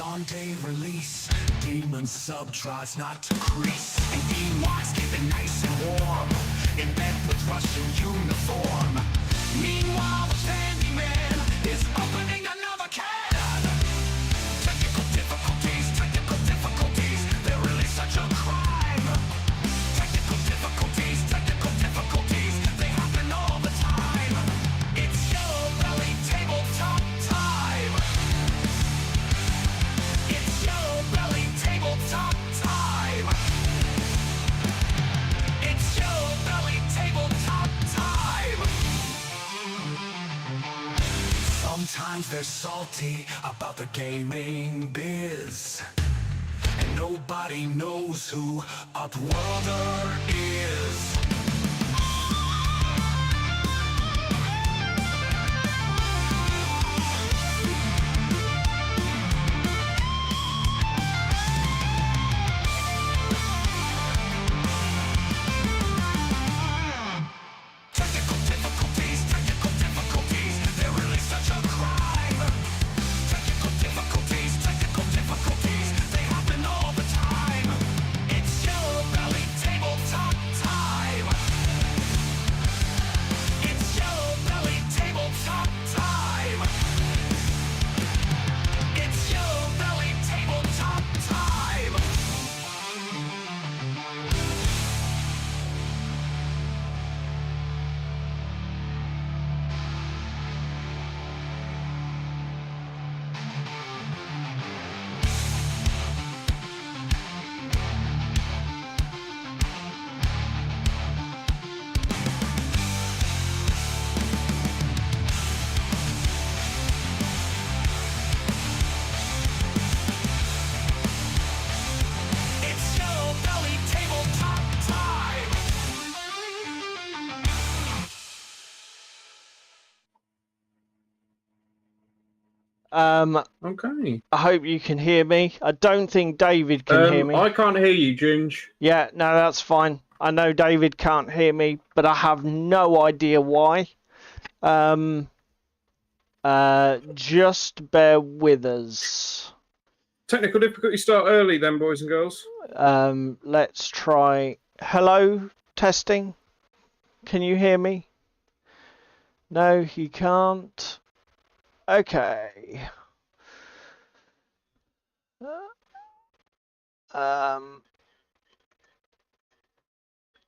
On day release, demon sub tries not to crease, and Ewok's keeping nice and warm in bed with Russian uniform. Meanwhile, the Candyman is opening another can. Technical difficulties, they're really such a crime. Technical difficulties, they happen all the time. It's Yellow Belly Tabletop time. It's Yellow Belly Tabletop time. It's Yellow Belly Tabletop time. Sometimes they're salty about the gaming biz, and nobody knows who Upworlder is. Okay. I hope you can hear me. I don't think David can hear me. I can't hear you, Ginge. Yeah, no, that's fine. I know David can't hear me, but I have no idea why. Just bear with us. Technical difficulty start early then, boys and girls. Let's try. Hello, testing. Can you hear me? No, he can't. Okay.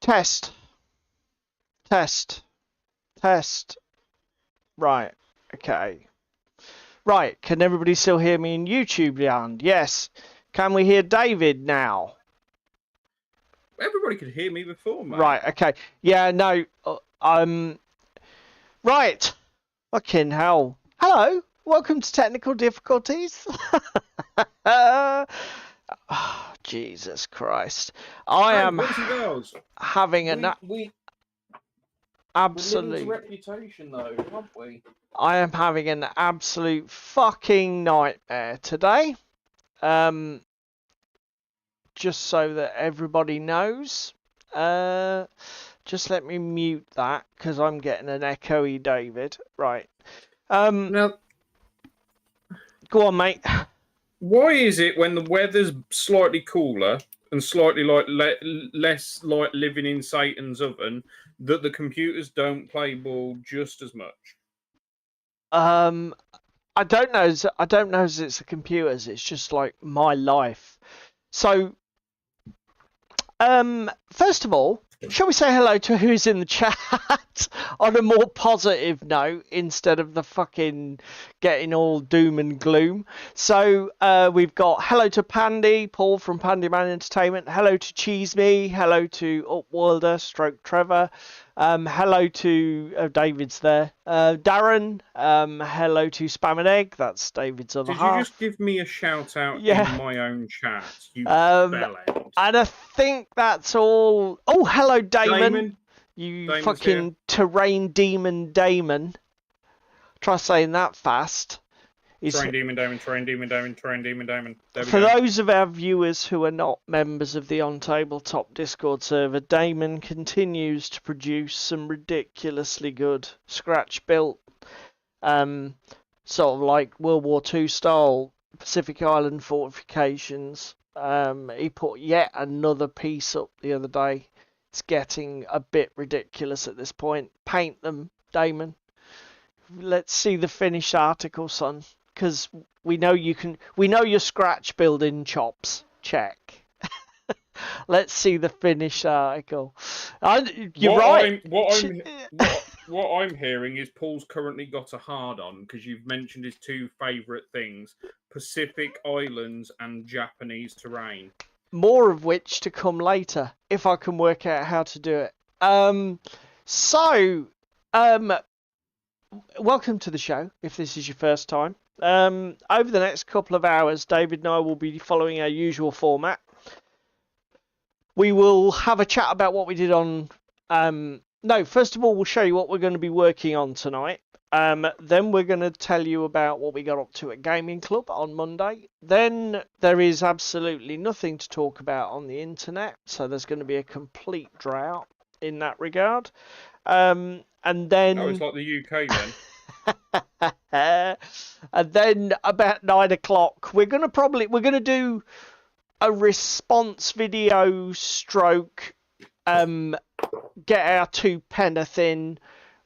Test. Right. Okay. Right. Can everybody still hear me in YouTube land? Yes. Can we hear David now? Everybody could hear me before, mate. Right. Okay. Yeah. No. Right. Fucking hell. Hello. Welcome to Technical Difficulties. Oh, Jesus Christ. I am having an absolute reputation, though, aren't we? I am having an absolute fucking nightmare today. Just so that everybody knows. Just let me mute that because I'm getting an echoey David. Right. Now, go on, mate. Why is it when the weather's slightly cooler and slightly like less like living in Satan's oven that the computers don't play ball just as much? I don't know. I don't know if it's the computers. It's just like my life. So, first of all, shall we say hello to who's in the chat on a more positive note instead of the fucking getting all doom and gloom? So we've got hello to Pandy, Paul from Pandyman Entertainment. Hello to Cheese Me. Hello to Upworlder, Stroke Trevor. Hello to David's there. Darren. Hello to Spam and Egg. That's David's other Did half. you just give me a shout out Yeah. in my own chat? You And I think that's all. Oh, hello, Damon. You Damon's fucking here. terrain demon Damon. Try saying that fast. Terrain Demon Damon, Terrain Demon Damon, Terrain Demon Damon. There we For go. those of our viewers who are not members of the On Tabletop Discord server, Damon continues to produce some ridiculously good scratch built, sort of like World War II style Pacific Island fortifications. He put yet another piece up the other day. It's getting a bit ridiculous at this point. Paint them, Damon. Let's see the finished article, son. Because we know you can. We know your scratch building chops. Check. Let's see the finished article. You're right. What I'm hearing is Paul's currently got a hard on because you've mentioned his two favourite things: Pacific Islands and Japanese terrain. More of which to come later, if I can work out how to do it. Welcome to the show, if this is your first time. Over the next couple of hours, David and I will be following our usual format. We will have a chat about what we did on... No, first of all, we'll show you what we're going to be working on tonight. Then we're going to tell you about what we got up to at Gaming Club on Monday. Then there is absolutely nothing to talk about on the internet, so there's going to be a complete drought in that regard. And then... Oh, it's like the UK then. And then about 9 o'clock, we're gonna do a response video stroke, get our two penneth in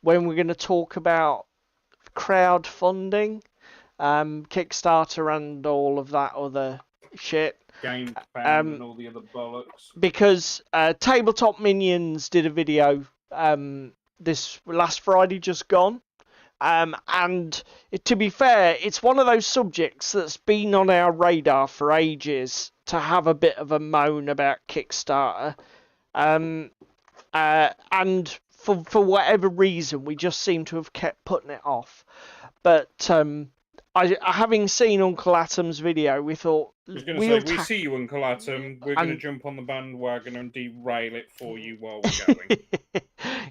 when we're gonna talk about crowdfunding, Kickstarter and all of that other shit. Game fan and all the other bollocks. Because Tabletop Minions did a video this last Friday just gone. And to be fair, it's one of those subjects that's been on our radar for ages to have a bit of a moan about Kickstarter. And for whatever reason, we just seem to have kept putting it off. But having seen Uncle Atom's video, we thought... I was going to say, we see you, Uncle Atom. We're going to jump on the bandwagon and derail it for you while we're going.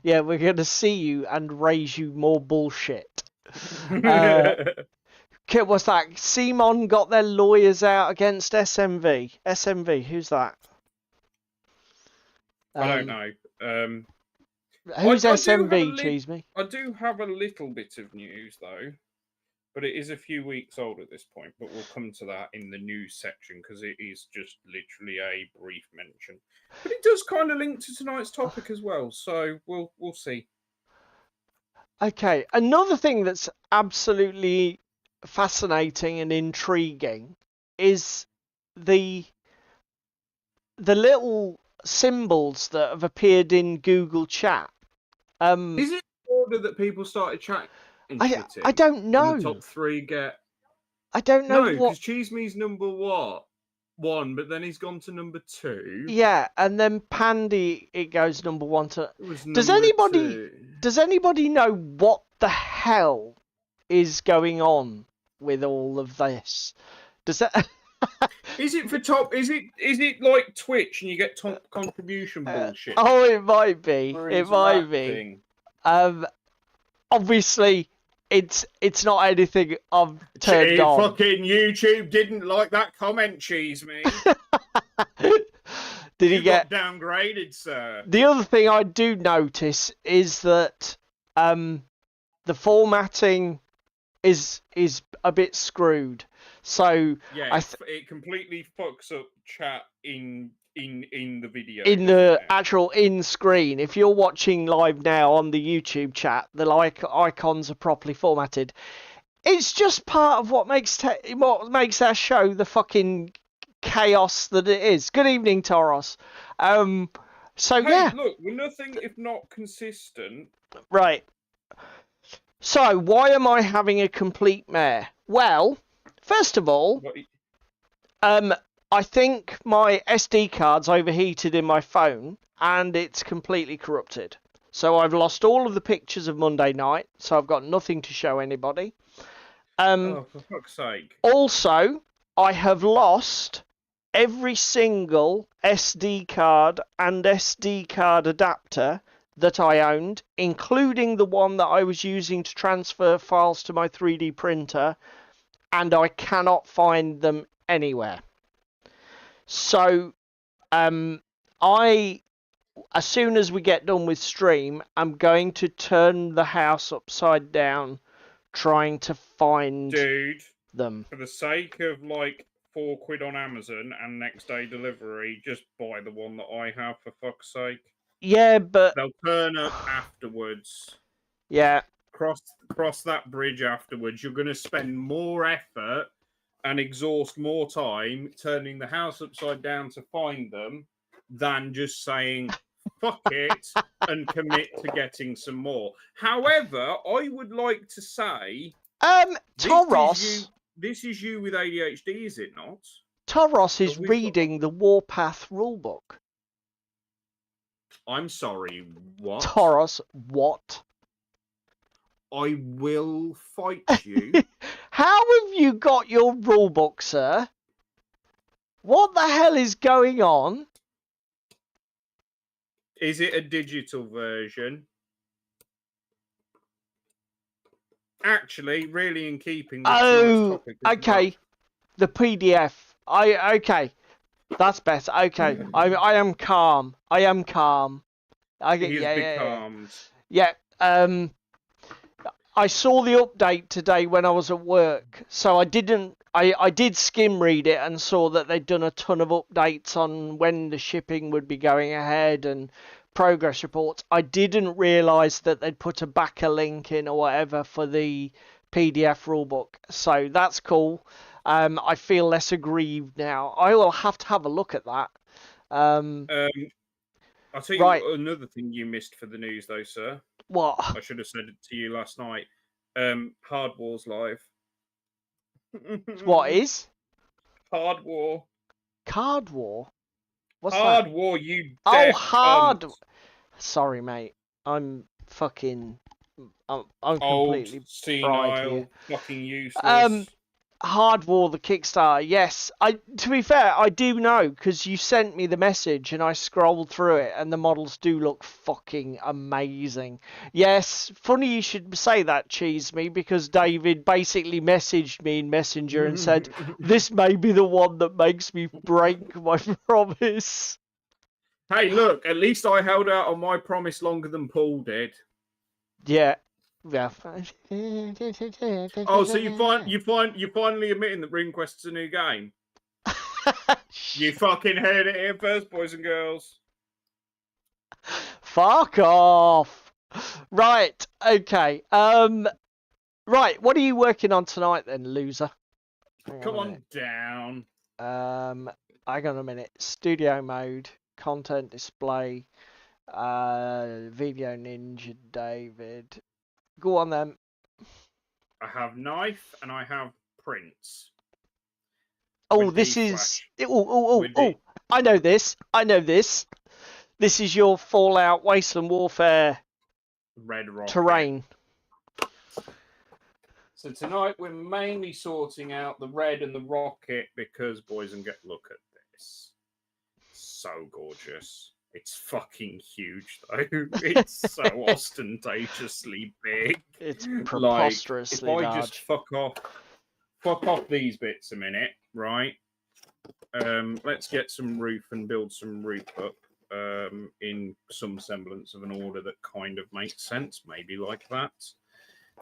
Yeah, we're going to see you and raise you more bullshit. What's that? Simon got their lawyers out against SMV. SMV, who's that? I don't know. Who's SMV, Cheese Me? I do have a little bit of news, though. But it is a few weeks old at this point, but we'll come to that in the news section because it is just literally a brief mention. But it does kind of link to tonight's topic as well, so we'll see. Okay, another thing that's absolutely fascinating and intriguing is the little symbols that have appeared in Google Chat. Is it the order that people started chatting? I don't know. And the top three get. I don't know. No, because Cheese Me's number one, but then he's gone to number 2. Yeah, and then Pandy it goes number 1 to. Does anybody know what the hell is going on with all of this? Does that? Is it for top? Is it like Twitch and you get top contribution bullshit? Oh, it might be. It might be. Obviously, it's not anything I've turned on. Fucking YouTube didn't like that comment, Cheese Me. Did he get downgraded, sir? The other thing I do notice is that the formatting is a bit screwed. So yeah, it completely fucks up chat in the video. In the actual screen. If you're watching live now on the YouTube chat, the icons are properly formatted. It's just part of what makes our show the fucking chaos that it is. Good evening, Toros. So Hey, yeah, look, we're nothing if not consistent. right. So why am I having a complete mare? Well, first of all, I think my SD card's overheated in my phone and it's completely corrupted. So I've lost all of the pictures of Monday night, so I've got nothing to show anybody. Oh, for fuck's sake. Also, I have lost every single SD card and SD card adapter that I owned, including the one that I was using to transfer files to my 3D printer, and I cannot find them anywhere. So, as soon as we get done with stream, I'm going to turn the house upside down trying to find Dude, them. for the sake of like £4 on Amazon and next day delivery, just buy the one that I have, for fuck's sake. Yeah, but They'll turn up afterwards. yeah, Cross that bridge afterwards. You're going to spend more effort and exhaust more time turning the house upside down to find them than just saying fuck it and commit to getting some more. However, I would like to say Toros. This is you with ADHD, is it not? Toros is Have we got- reading the Warpath rulebook. I'm sorry, what? Toros, what? I will fight you. How have you got your rulebook, sir? What the hell is going on? Is it a digital version? Actually, really in keeping with tonight's topic. Okay. The PDF. Okay. That's better. Okay. I am calm. I am calm. He has becalmed. Yeah. I saw the update today when I was at work, so I didn't. I did skim read it and saw that they'd done a ton of updates on when the shipping would be going ahead and progress reports. I didn't realise that they'd put a backer link in or whatever for the PDF rulebook, so that's cool. I feel less aggrieved now. I will have to have a look at that. I'll tell you another thing you missed for the news, though, sir. What? I should have said it to you last night. Hard War's live. What is? Hard War. Card War? What's Hard that? War, you Oh, deaf hard. cunt. Sorry, mate. I'm fucking. I'm Old, completely senile, fucking useless. Hard War, the Kickstarter. Yes, to be fair, I do know because you sent me the message and I scrolled through it, and the models do look fucking amazing. Yes, funny you should say that, Cheese Me, because David basically messaged me in Messenger and said, "This may be the one that makes me break my promise." Hey, look! At least I held out on my promise longer than Paul did. Yeah. Yeah. Oh, so you finally admitting that RuneQuest's a new game? You fucking heard it here first, boys and girls. Fuck off. Right. Okay. Right. What are you working on tonight then, loser? Come on down. Hang on a minute. Studio mode, content display, video ninja, David. Go on then. I have knife and I have prints. Oh, this is. Oh! I know this. This is your Fallout Wasteland Warfare Red Rocket terrain. So tonight we're mainly sorting out the red and the rocket because, boys and girls, look at this. So gorgeous. It's fucking huge, though. It's so ostentatiously big. It's preposterously like, if I large. just fuck off these bits a minute, right? Let's get some roof and build some roof up in some semblance of an order that kind of makes sense. Maybe like that.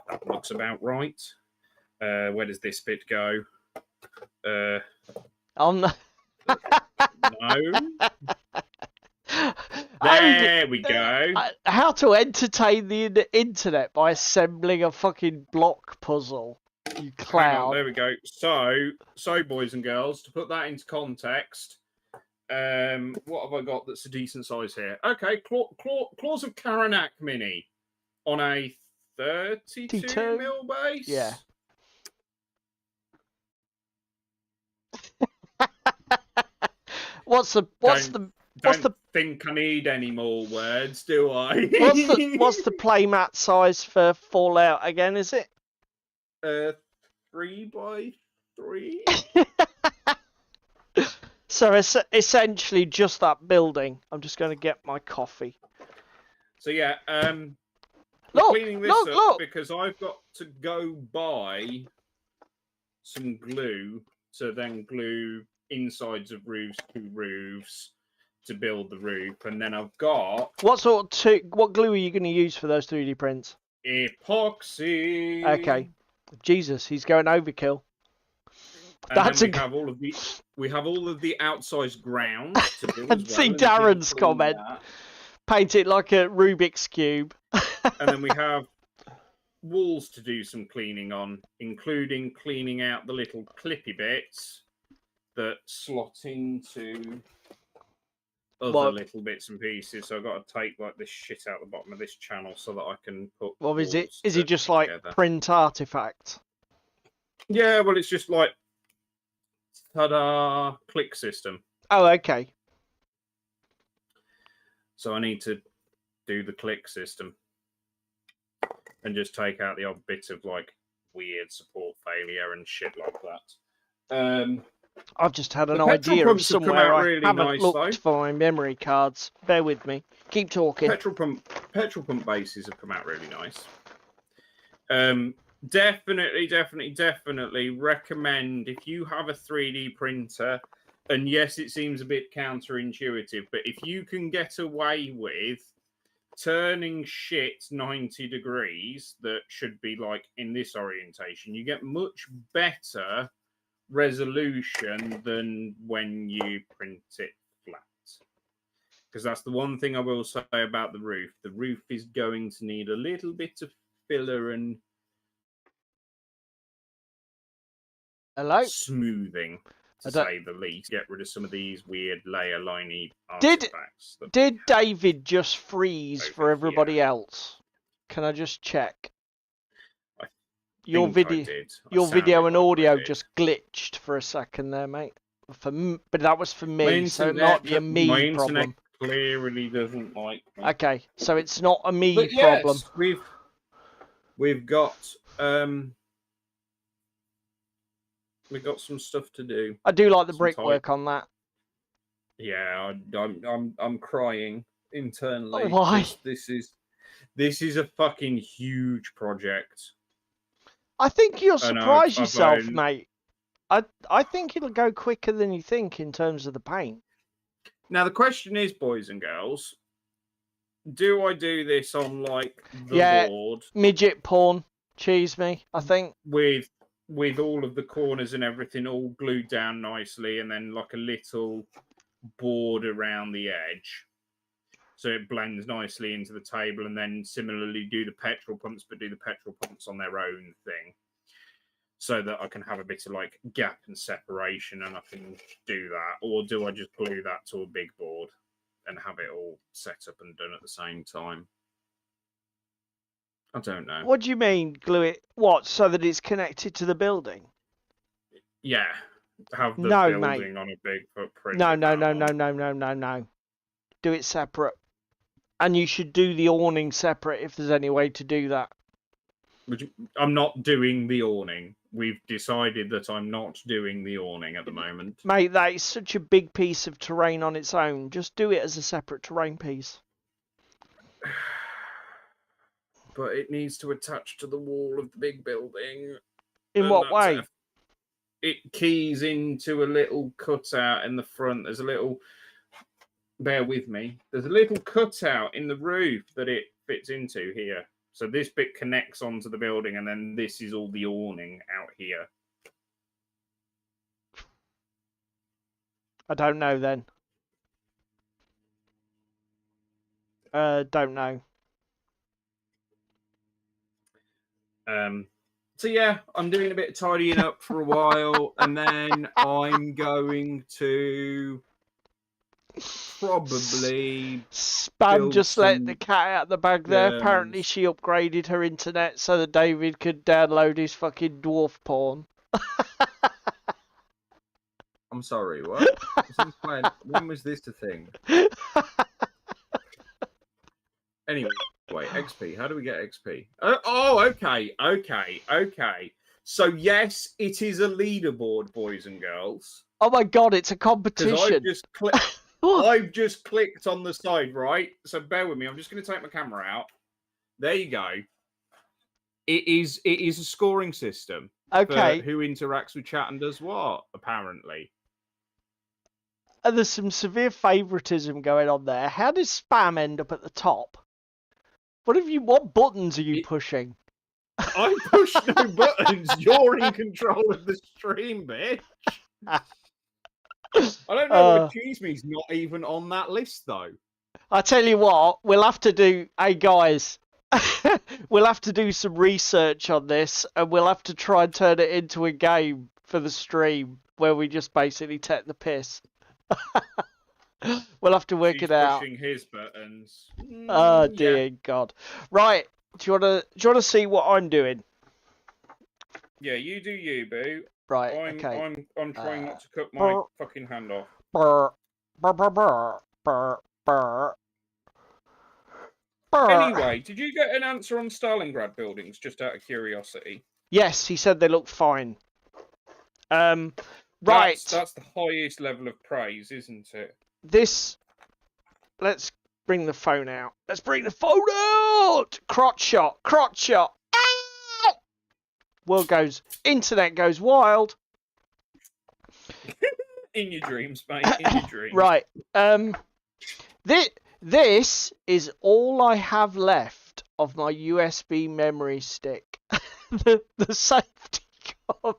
That looks about right. Where does this bit go? On the... No. There we go. How to entertain the internet by assembling a fucking block puzzle. You clown. There we go. So, boys and girls, to put that into context, What have I got that's a decent size here? Okay, Claws of Karanak Mini on a 32 T2? mil base. Yeah. What's the Don't think I need any more words, do I? what's the playmat size for Fallout again? Is it 3x3? So it's essentially just that building. I'm just going to get my coffee. So yeah, we're Look, cleaning this up because I've got to go buy some glue to then glue insides of roofs to roofs to build the roof, and then I've got what glue are you going to use for those 3D prints? epoxy. Okay, Jesus, he's going overkill. And then we have all of the outsized ground to do And as see well, Darren's comment. that. Paint it like a Rubik's cube. And then we have walls to do some cleaning on, including cleaning out the little clippy bits that slot into other little bits and pieces. So I've got to take like this shit out the bottom of this channel so that I can put. Well, is it just like print artifact? Yeah, well, it's just like ta-da click system. Oh, okay. So I need to do the click system and just take out the odd bit of like weird support failure and shit like that. I've just had an idea of somewhere I haven't looked for my memory cards. Bear with me. Keep talking. Petrol pump bases have come out really nice. Definitely recommend if you have a 3D printer, and yes, it seems a bit counterintuitive, but if you can get away with turning shit 90 degrees that should be like in this orientation, you get much better resolution than when you print it flat. Because that's the one thing I will say about the roof. The roof is going to need a little bit of filler and smoothing, to say the least. Get rid of some of these weird layer liney artifacts. Did David just freeze for everybody else? Can I just check? Your video and audio just glitched for a second there, mate. But that was for me, so it might be a me problem. Clearly doesn't like me. Okay, so it's not a me problem. We've got some stuff to do. I do like the brickwork on that. Yeah, I'm crying internally. Why? This is a fucking huge project. I think you'll surprise yourself, mate. I think it'll go quicker than you think in terms of the paint. Now the question is, boys and girls, do I do this on like the board? Midget porn, cheese me, I think. With all of the corners and everything all glued down nicely, and then like a little board around the edge, so it blends nicely into the table, and then similarly do the petrol pumps, but do the petrol pumps on their own thing, so that I can have a bit of like gap and separation, and I can do that. Or do I just glue that to a big board and have it all set up and done at the same time? I don't know. What do you mean, glue it? What, so that it's connected to the building? Yeah. Have the building on a big footprint. No. Do it separate. And you should do the awning separate if there's any way to do that. I'm not doing the awning. We've decided that I'm not doing the awning at the moment. Mate, that is such a big piece of terrain on its own. Just do it as a separate terrain piece. But it needs to attach to the wall of the big building. In what way? It keys into a little cutout in the front. There's a little... Bear with me. There's a little cutout in the roof that it fits into here. So this bit connects onto the building, and then this is all the awning out here. I don't know then. Don't know. So yeah, I'm doing a bit of tidying up for a while, and then I'm going to Probably Spam build just let the some cat out of the bag there. Apparently Germans. she upgraded her internet so that David could download his fucking dwarf porn. I'm sorry, what? Since when was this a thing? Anyway, XP. How do we get XP? Okay. So yes, it is a leaderboard, boys and girls. Oh my god, it's a Because competition. I've just clicked on the side, right? So bear with me. I'm just going to take my camera out. There you go. It is a scoring system Okay. for who interacts with chat and does what, apparently. And there's some severe favoritism going on there. How does spam end up at the top? What buttons are you pushing? I push no buttons. You're in control of the stream, bitch. I don't know why Cheese Me's not even on that list, though. I tell you what, we'll have to do... Hey, guys. We'll have to do some research on this, and we'll have to try and turn it into a game for the stream, where we just basically take the piss. We'll have to work it out. Pushing his buttons. Oh, dear God. Right. Do you wanna see what I'm doing? Yeah, you do you, boo. Right. I'm trying not to cut my brr, fucking hand off. brr, brr, brr, brr, brr, brr, brr. Anyway, did you get an answer on Stalingrad buildings, just out of curiosity? Yes, he said they look fine. Right. That's the highest level of praise, isn't it? Let's bring the phone out. Let's bring the phone out! Crotch shot. Ow! Internet goes wild. In your dreams, mate. In your dreams. Right. This is all I have left of my USB memory stick. the safety cover.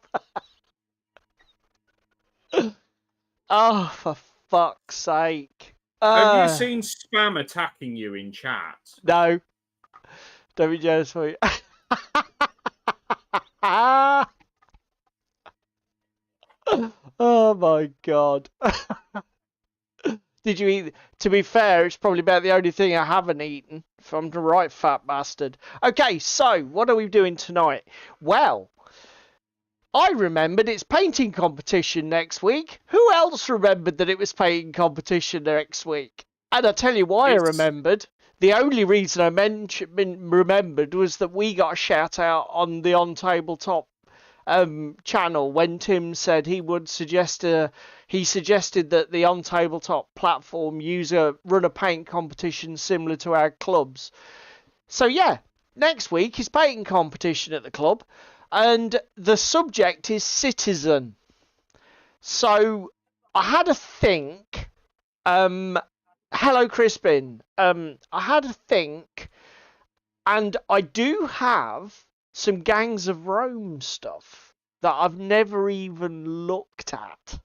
Oh, for fuck's sake. Have you seen spam attacking you in chat? No. Don't be jealous for you. Oh my god. Did you eat? To be fair, it's probably about the only thing I haven't eaten. If I'm the right fat bastard. Okay, so what are we doing tonight? Well, I remembered it's painting competition next week. Who else remembered that it was painting competition next week? And I'll tell you why I remembered. The only reason I remembered was that we got a shout out on the Tabletop channel when Tim said he would suggested that the Tabletop platform run a paint competition similar to our clubs. So yeah, next week is painting competition at the club, and the subject is citizen. So I had a think. Hello, Crispin. I had a think, and I do have some Gangs of Rome stuff that I've never even looked at.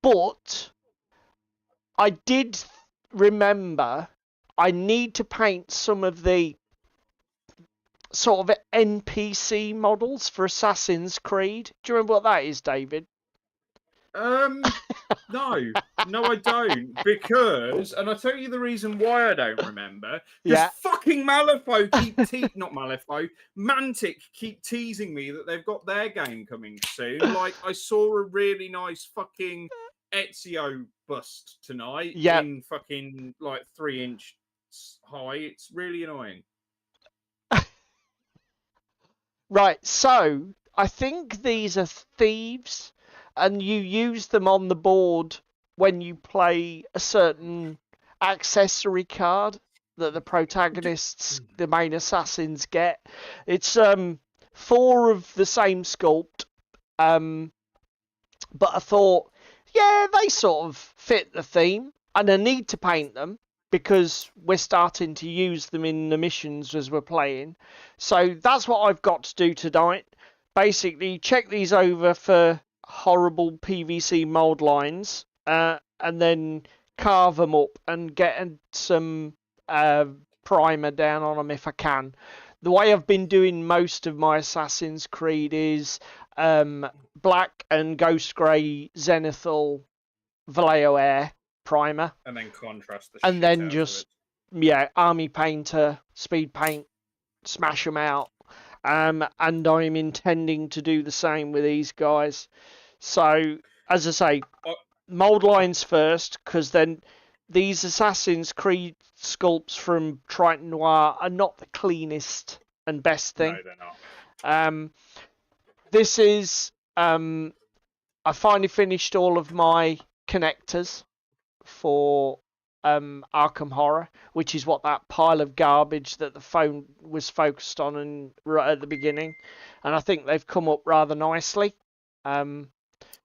But I did remember I need to paint some of the sort of NPC models for Assassin's Creed. Do you remember what that is, David? No, I don't. Because, and I'll tell you the reason why I don't remember. Because fucking Mantic keep teasing me that they've got their game coming soon. Like, I saw a really nice fucking Ezio bust tonight in fucking, like, 3-inch high. It's really annoying. Right, so I think these are thieves, and you use them on the board when you play a certain accessory card that the protagonists, the main assassins, get. It's 4 of the same sculpt, but I thought, yeah, they sort of fit the theme, and I need to paint them because we're starting to use them in the missions as we're playing. So that's what I've got to do tonight. Basically, check these over for horrible PVC mold lines, and then carve them up and get some primer down on them if I can. The way I've been doing most of my Assassin's Creed is black and ghost grey zenithal Vallejo Air, primer, And then contrast the and shit then out just of it. army painter, speed paint, smash them out. And I'm intending to do the same with these guys. So, as I say, mold lines first, because then these Assassin's Creed sculpts from Triton Noir are not the cleanest and best thing. No, they're not. This is I finally finished all of my connectors for Arkham Horror, which is what that pile of garbage that the phone was focused on and right at the beginning, and I think they've come up rather nicely.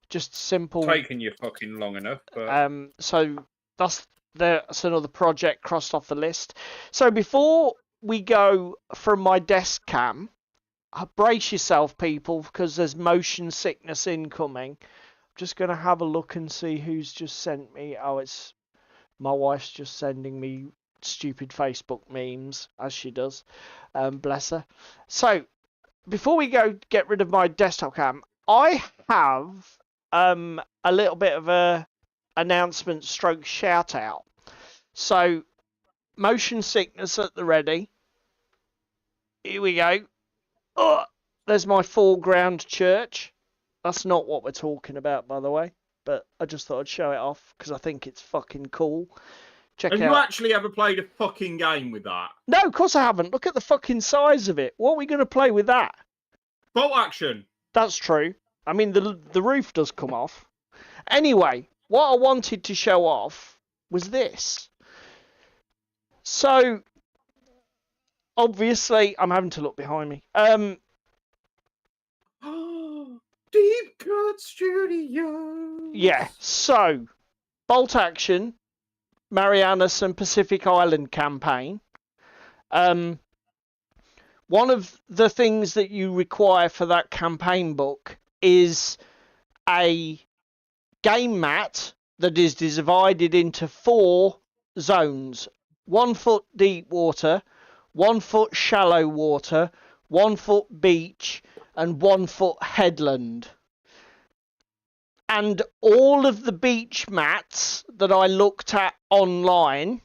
Just simple. Taking you fucking long enough, but So that's another project crossed off the list. So before we go from my desk cam, brace yourself, people, because there's motion sickness incoming. I'm just gonna have a look and see who's just sent me. Oh, it's my wife's just sending me stupid Facebook memes, as she does. Bless her. So before we go get rid of my desktop cam, I have a little bit of a announcement stroke shout out. So motion sickness at the ready. Here we go. Oh, there's my foreground church. That's not what we're talking about, by the way, but I just thought I'd show it off because I think it's fucking cool. Check Have out. you actually ever played a fucking game with that? No, of course I haven't. Look at the fucking size of it. What are we going to play with that? Bolt action. That's true. I mean, the roof does come off. Anyway, what I wanted to show off was this. So, obviously, I'm having to look behind me. Deep Cut Studios. Yeah, so, Bolt Action, Marianas and Pacific Island campaign. One of the things that you require for that campaign book is a game mat that is divided into 4 zones. 1 foot deep water, 1 foot shallow water, 1 foot beach, and 1 foot headland. And all of the beach mats that I looked at online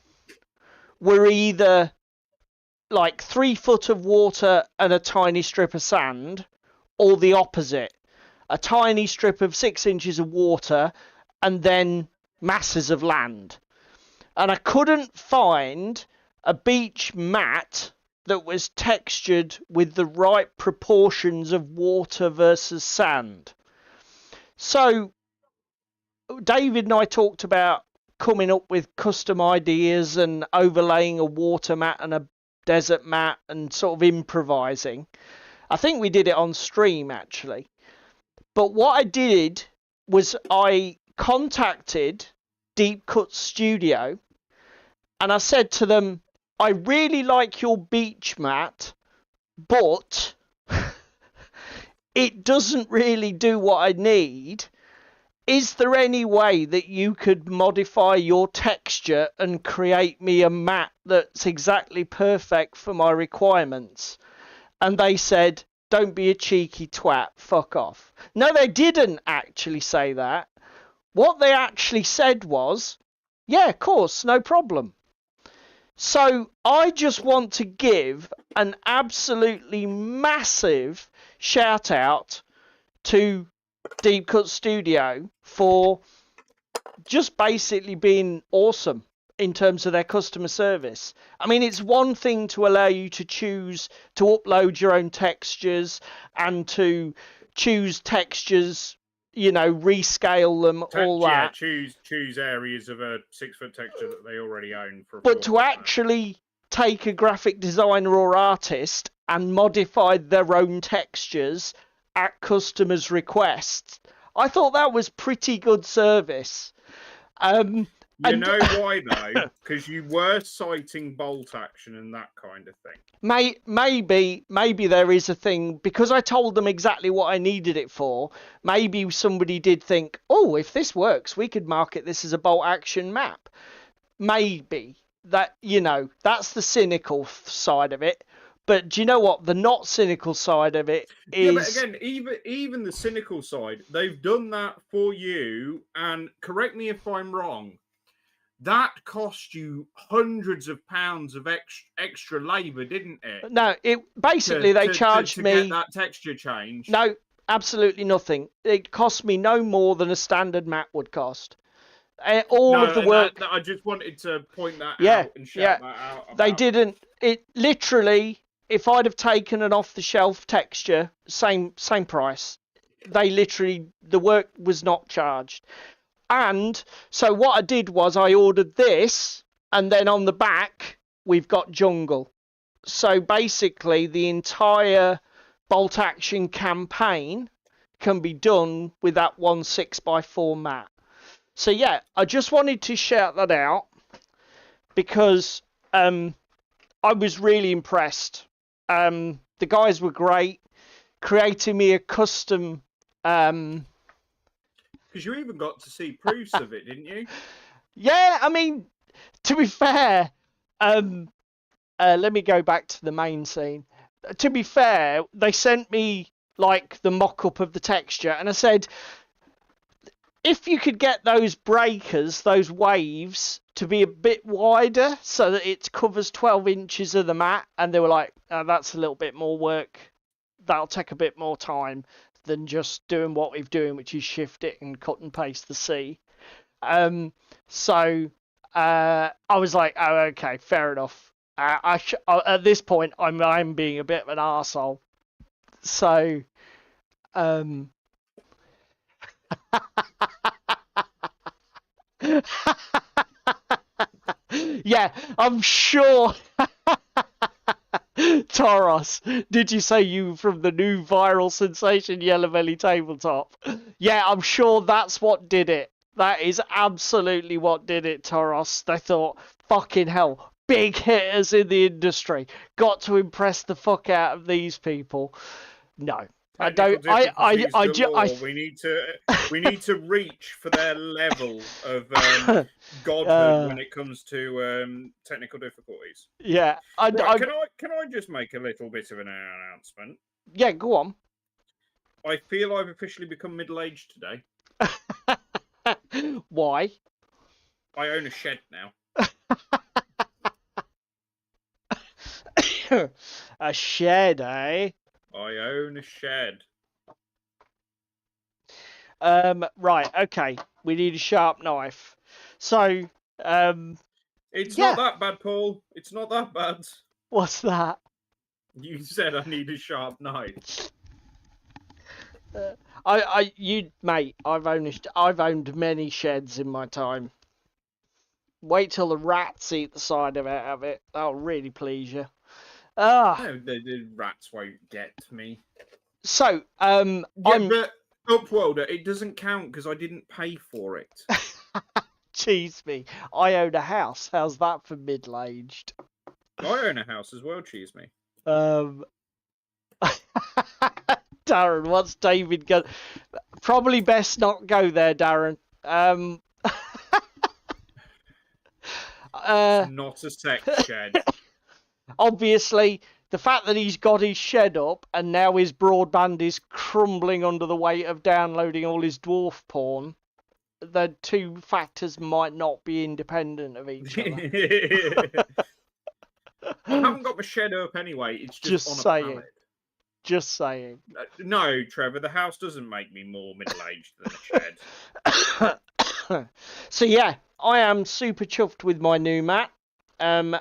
were either like 3 foot of water and a tiny strip of sand, or the opposite. A tiny strip of 6 inches of water and then masses of land. And I couldn't find a beach mat that was textured with the right proportions of water versus sand. So David and I talked about coming up with custom ideas and overlaying a water mat and a desert mat and sort of improvising. I think we did it on stream, actually. But what I did was I contacted Deep Cut Studio and I said to them, I really like your beach mat, but it doesn't really do what I need. Is there any way that you could modify your texture and create me a mat that's exactly perfect for my requirements? And they said, don't be a cheeky twat, fuck off. No, they didn't actually say that. What they actually said was, yeah, of course, no problem. So I just want to give an absolutely massive shout out to Deep Cut Studio for just basically being awesome in terms of their customer service. I mean, it's one thing to allow you to choose to upload your own textures and to choose textures, you know, rescale them, all that. Choose areas of a 6 foot texture that they already own for. But to actually take a graphic designer or artist and modify their own textures at customers' requests, I thought that was pretty good service. You know why though? Because you were citing bolt action and that kind of thing. Maybe there is a thing, because I told them exactly what I needed it for. Maybe somebody did think, oh, if this works, we could market this as a bolt action map. Maybe that, you know, that's the cynical side of it. But do you know what? The not cynical side of it is... Yeah, but again, even the cynical side, they've done that for you. And correct me if I'm wrong. that cost you hundreds of pounds of extra labour, didn't it? No, it basically they charged to me get that texture changed. no, absolutely nothing. It cost me no more than a standard mat would cost. All of the work. I just wanted to point that Yeah, out and shout that out. They about didn't. It literally, if I'd have taken an off-the-shelf texture, same price. They literally, the work was not charged. And so what I did was I ordered this, and then on the back we've got jungle. So basically, the entire bolt action campaign can be done with that 1 6x4 mat. So yeah, I just wanted to shout that out because I was really impressed. The guys were great, creating me a custom. because you even got to see proofs of it, didn't you? Yeah, I mean, to be fair, let me go back to the main scene. To be fair, they sent me like the mock-up of the texture, and I said, if you could get those breakers, those waves, to be a bit wider so that it covers 12 inches of the mat, and they were like, oh, that's a little bit more work. That'll take a bit more time than just doing what we've doing, which is shift it and cut and paste the C. So I was like, oh, okay, fair enough. At this point, I'm being a bit of an arsehole. So, yeah, I'm sure. Taros, did you say you from the new viral sensation Yellow Belly Tabletop? Yeah, I'm sure that's what did it. That is absolutely what did it, Taros. They thought, fucking hell, big hitters in the industry. Got to impress the fuck out of these people. No, I don't. We need to reach for their level of godhood when it comes to technical difficulties. Yeah, Can I just make a little bit of an announcement? Yeah, go on. I feel I've officially become middle-aged today. Why? I own a shed now. A shed, eh? I own a shed. Right, okay. We need a sharp knife. So, It's yeah. not that bad, Paul. It's not that bad. What's that? You said I need a sharp knife. Mate, I've owned many sheds in my time. Wait till the rats eat the side of it. That'll really please you. No, the rats won't get me. So, but Upworlder, it doesn't count because I didn't pay for it. Cheese me. I own a house. How's that for middle-aged? I own a house as well, cheese me. Darren, what's David going? Probably best not go there, Darren. It's not a sex shed. Obviously, the fact that he's got his shed up and now his broadband is crumbling under the weight of downloading all his dwarf porn, the two factors might not be independent of each other. I haven't got my shed up anyway. It's just on a pallet. Just saying. No, Trevor, the house doesn't make me more middle-aged than a shed. So yeah, I am super chuffed with my new mat, and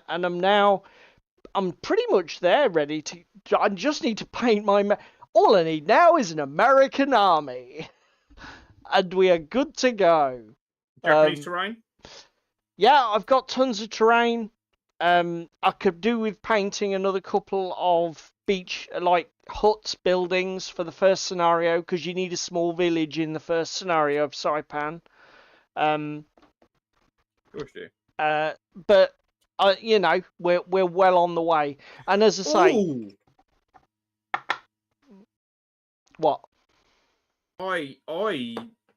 I'm pretty much there, ready to. I just need to paint my mat. All I need now is an American army, and we are good to go. Japanese terrain? Yeah, I've got tons of terrain. I could do with painting another couple of beach like huts buildings for the first scenario because you need a small village in the first scenario of Saipan. Of course you do. But you know, we're well on the way. And as I say, Ooh. What? I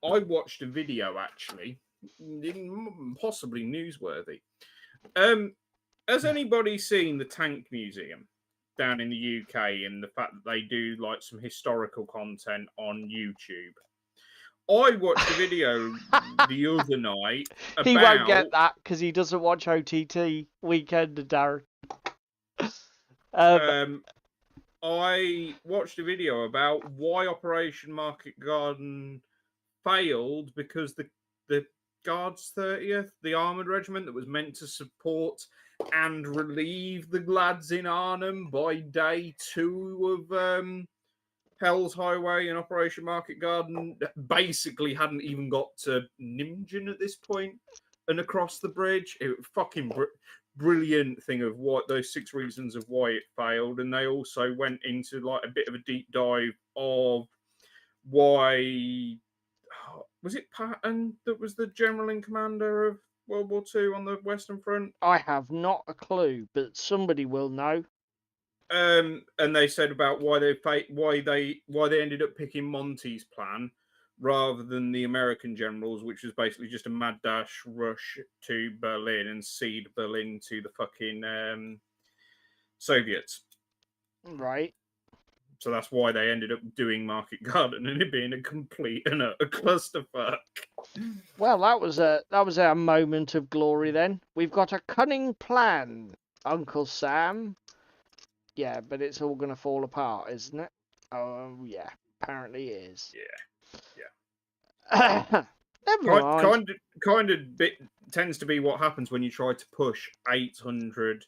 watched a video actually, possibly newsworthy. Has anybody seen the Tank Museum down in the UK and the fact that they do like some historical content on YouTube? I watched a video the other night about. He won't get that because he doesn't watch OTT Weekend, Darren. I watched a video about why Operation Market Garden failed because the Guards 30th, the armoured regiment that was meant to support and relieve the lads in Arnhem by day 2 of Hell's Highway and Operation Market Garden, basically hadn't even got to Nimjin at this point and across the bridge. It was fucking brilliant thing of what those 6 reasons of why it failed, and they also went into like a bit of a deep dive of why was it Patton that was the general in commander of World War II on the Western Front? I have not a clue, but somebody will know. And they said about why they ended up picking Monty's plan rather than the American generals, which was basically just a mad dash rush to Berlin and cede Berlin to the fucking Soviets. Right. So that's why they ended up doing Market Garden and it being a complete and utter clusterfuck. Well, that was our moment of glory then. We've got a cunning plan, Uncle Sam. Yeah, but it's all going to fall apart, isn't it? Oh, yeah. Apparently it is. Yeah. Never mind. Kind of bit tends to be what happens when you try to push 800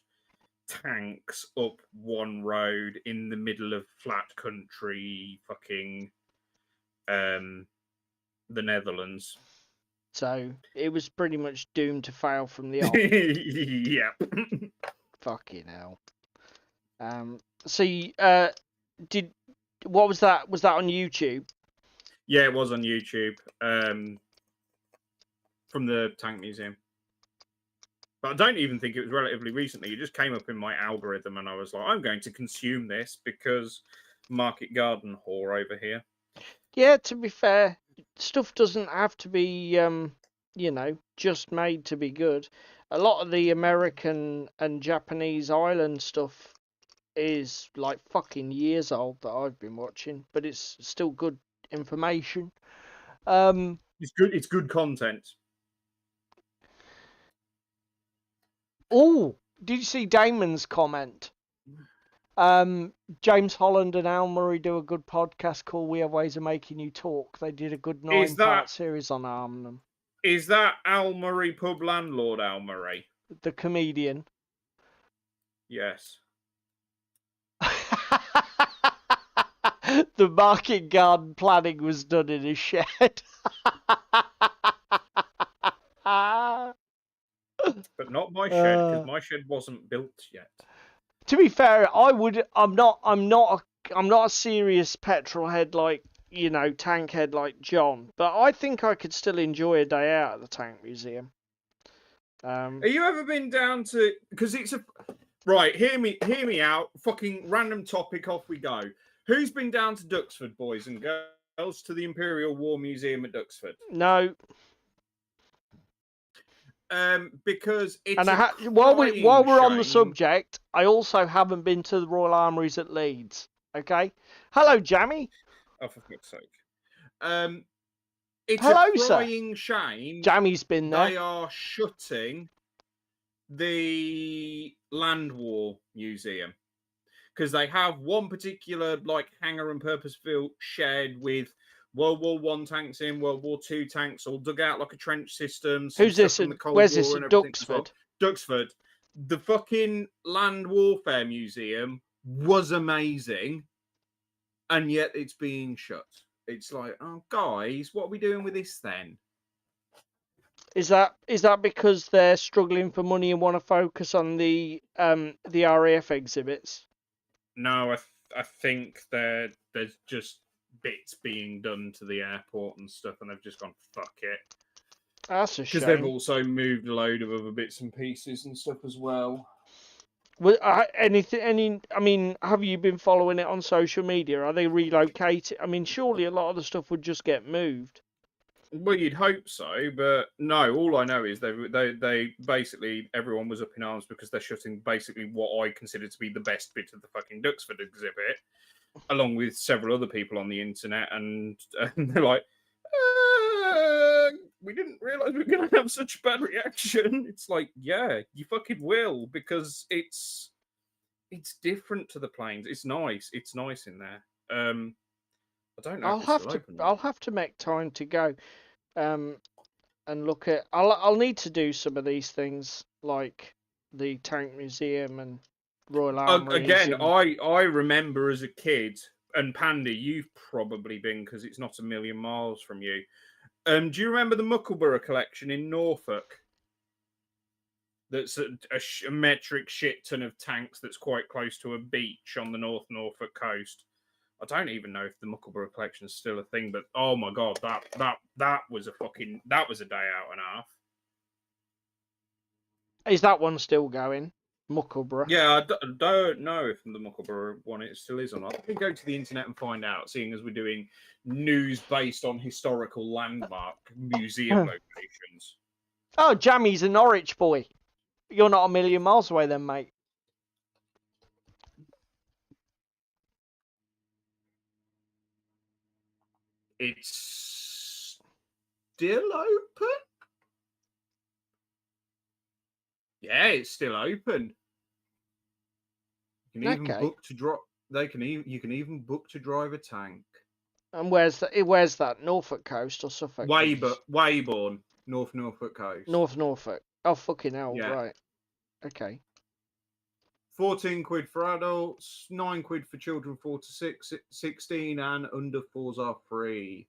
tanks up one road in the middle of flat country, fucking the Netherlands. So it was pretty much doomed to fail from the off. Yep. Fucking hell. So what was that? Was that on YouTube? Yeah, it was on YouTube. From the Tank Museum. But I don't even think it was relatively recently. It just came up in my algorithm and I was like, I'm going to consume this because Market Garden whore over here. Yeah, to be fair, stuff doesn't have to be, just made to be good. A lot of the American and Japanese island stuff is like fucking years old that I've been watching, but it's still good information. It's good content. Oh, did you see Damon's comment? James Holland and Al Murray do a good podcast called We Have Ways of Making You Talk. They did a good 9-part series on Arnhem. Is that Al Murray pub landlord Al Murray? The comedian. Yes. The market garden planning was done in a shed. But not my shed, because my shed wasn't built yet. To be fair, I'm not a serious petrol head like, tank head like John, but I think I could still enjoy a day out at the Tank Museum. Have you ever been down to? Because it's a right. Hear me out. Fucking random topic. Off we go. Who's been down to Duxford, boys and girls, to the Imperial War Museum at Duxford? No. Because it's while we're on the subject, I also haven't been to the Royal Armouries at Leeds. Okay. Hello, Jammy. Oh, for fuck's sake. It's Hello, a crying shame. Jammy's been there. They are shutting the Land War Museum because they have one particular hangar and purpose-built shed with World War I tanks in, World War II tanks all dug out like a trench system. Who's this? Where's this? At Duxford? Duxford. The fucking Land Warfare Museum was amazing, and yet it's being shut. It's like, oh, guys, what are we doing with this then? Is that because they're struggling for money and want to focus on the RAF exhibits? No, I think there's just bits being done to the airport and stuff, and they've just gone, fuck it. That's a shame. Because they've also moved a load of other bits and pieces and stuff as well. Well, have you been following it on social media? Are they relocating? I mean, surely a lot of the stuff would just get moved. Well, you'd hope so, but no. All I know is they basically everyone was up in arms because they're shutting basically what I consider to be the best bit of the fucking Duxford exhibit, along with several other people on the internet, and they're like, we didn't realize we were going to have such a bad reaction. It's like, yeah, you fucking will, because it's different to the planes. It's nice. It's nice in there. I don't know I'll if it's have still to. open. I'll have to make time to go, and look at. I'll need to do some of these things like the Tank Museum and Royal Armouries. Again, and... I remember as a kid, and Pandy, you've probably been because it's not a million miles from you. Do you remember the Muckleborough collection in Norfolk? That's a metric shit ton of tanks that's quite close to a beach on the North Norfolk coast. I don't even know if the Muckleborough collection is still a thing, but oh my god, that was a day out and a half. Is that one still going? Muckleborough? Yeah, I don't know if the Muckleborough one it still is or not. Let me go to the internet and find out, seeing as we're doing news based on historical landmark museum locations. Oh, Jammy's a Norwich boy. You're not a million miles away then, mate. It's still open? Yeah, it's still open. You can even book to drop. You can even book to drive a tank. And where's that? Norfolk coast or Suffolk? Weybourne, North Norfolk coast. North Norfolk. Oh fucking hell! Yeah. Right. Okay. 14 quid for adults, 9 quid for children 4 to 16, and under 4s are free.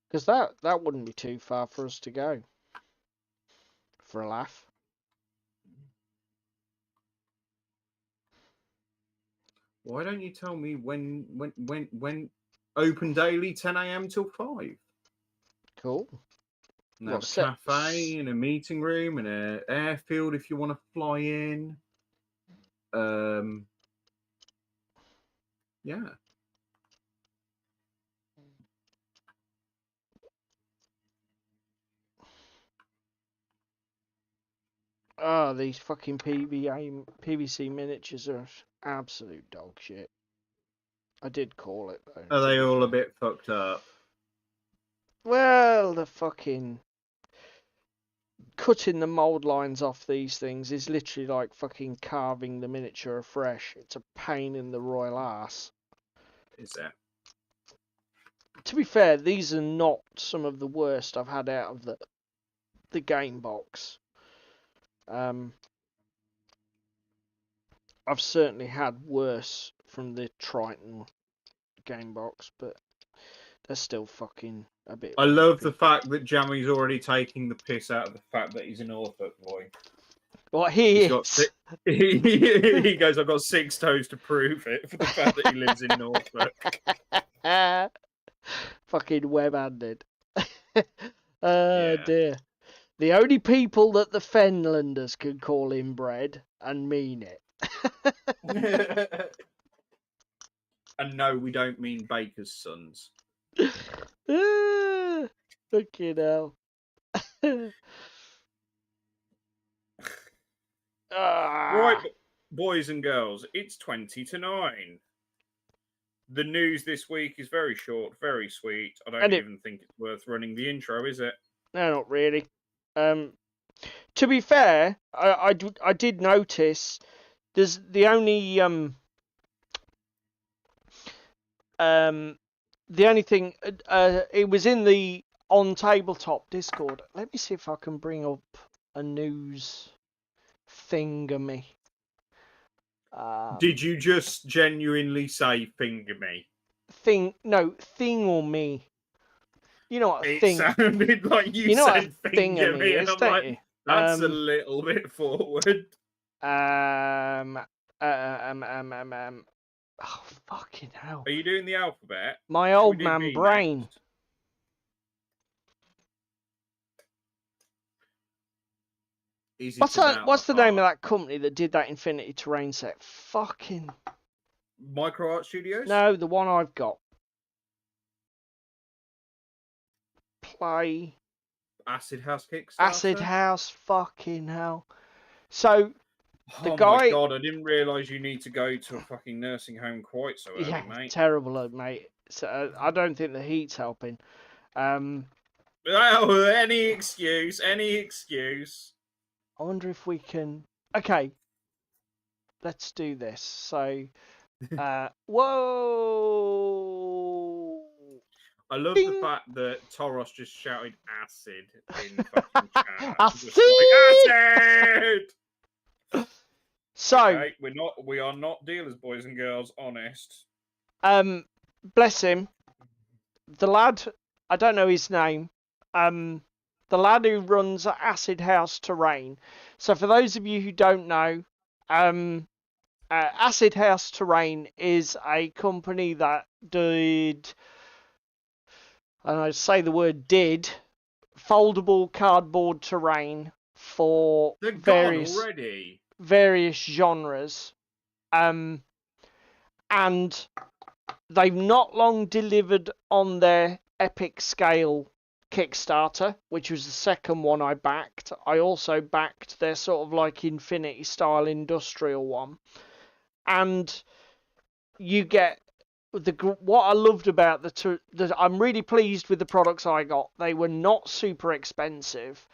Because that wouldn't be too far for us to go. For a laugh. Why don't you tell me when open daily 10 a.m. till 5? Cool. And have a cafe and a meeting room and an airfield if you want to fly in. Yeah. Oh, these fucking PVC miniatures are absolute dog shit. I did call it though. Are they all a bit fucked up? Well, the fucking cutting the mold lines off these things is literally like fucking carving the miniature afresh. It's a pain in the royal ass. Is that? To be fair, these are not some of the worst I've had out of the game box. I've certainly had worse from the Triton game box, but they're still fucking a bit. I love the fact that Jammy's already taking the piss out of the fact that he's an Norfolk boy. What he is. He goes, I've got 6 toes to prove it for the fact that he lives in Norfolk. Fucking web-handed. Dear. The only people that the Fenlanders can call inbred and mean it. And no, we don't mean Baker's sons. Fucking hell. Right, boys and girls, it's 20 to 9. The news this week is very short, very sweet. I don't even think it's worth running the intro, is it? No, not really. To be fair, I did notice there's the only thing it was in the on Tabletop Discord. Let me see if I can bring up a news thingamy. Did you just genuinely say finger me? Thingamy. You know what? It sounded like you said finger me, and I'm like, that's a little bit forward. Oh fucking hell! Are you doing the alphabet? My old man brain. What's the name of that company that did that Infinity Terrain set? Fucking Micro Art Studios? No, the one I've got. Play. Acid House Kickstarter? Acid House, fucking hell. So, the guy... my god, I didn't realise you need to go to a fucking nursing home quite so early, mate. Terrible, mate. So, I don't think the heat's helping. Oh, any excuse, any excuse. I wonder if we can. Okay, let's do this. So, whoa! I love the Ding! fact that Toros just shouted acid in fucking chat. Acid! Just like, acid! So, Okay, we are not dealers, boys and girls, honest. bless him. The lad, I don't know his name. The lad who runs Acid House Terrain. So, for those of you who don't know, Acid House Terrain is a company that did, and I say the word did, foldable cardboard terrain for They're gone various already. genres. And they've not long delivered on their epic scale Kickstarter, which was the second one I backed. I also backed their sort of like Infinity style industrial one. And you get what I loved about I'm really pleased with the products I got. They were not super expensive,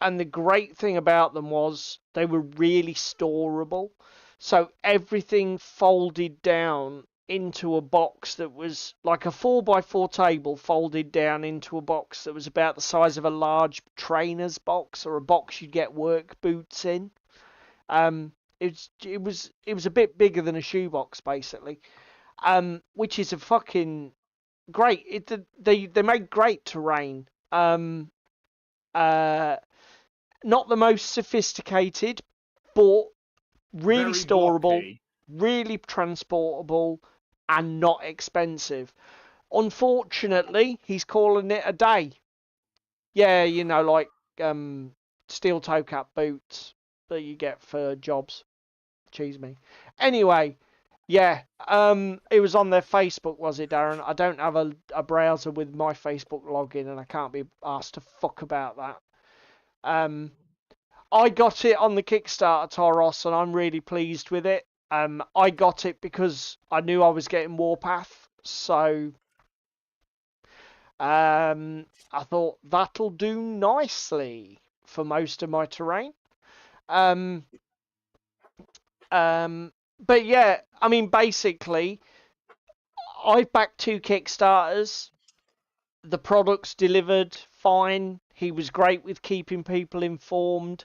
and the great thing about them was they were really storable. So everything folded down into a box that was like a 4x4 table folded down into a box that was about the size of a large trainer's box or a box you'd get work boots in. It was a bit bigger than a shoebox basically. Which is a fucking great. They make great terrain. Not the most sophisticated, but really Very storable, blocky. really transportable, and not expensive. Unfortunately, he's calling it a day. Yeah, you know, like steel toe cap boots that you get for jobs. Cheese me. Anyway, yeah, it was on their Facebook, was it, Darren? I don't have a browser with my Facebook login, and I can't be asked to fuck about that. I got it on the Kickstarter, Toros, and I'm really pleased with it. I got it because I knew I was getting Warpath, so I thought that'll do nicely for most of my terrain. But yeah, I mean, basically, I backed 2 Kickstarters. The products delivered fine. He was great with keeping people informed.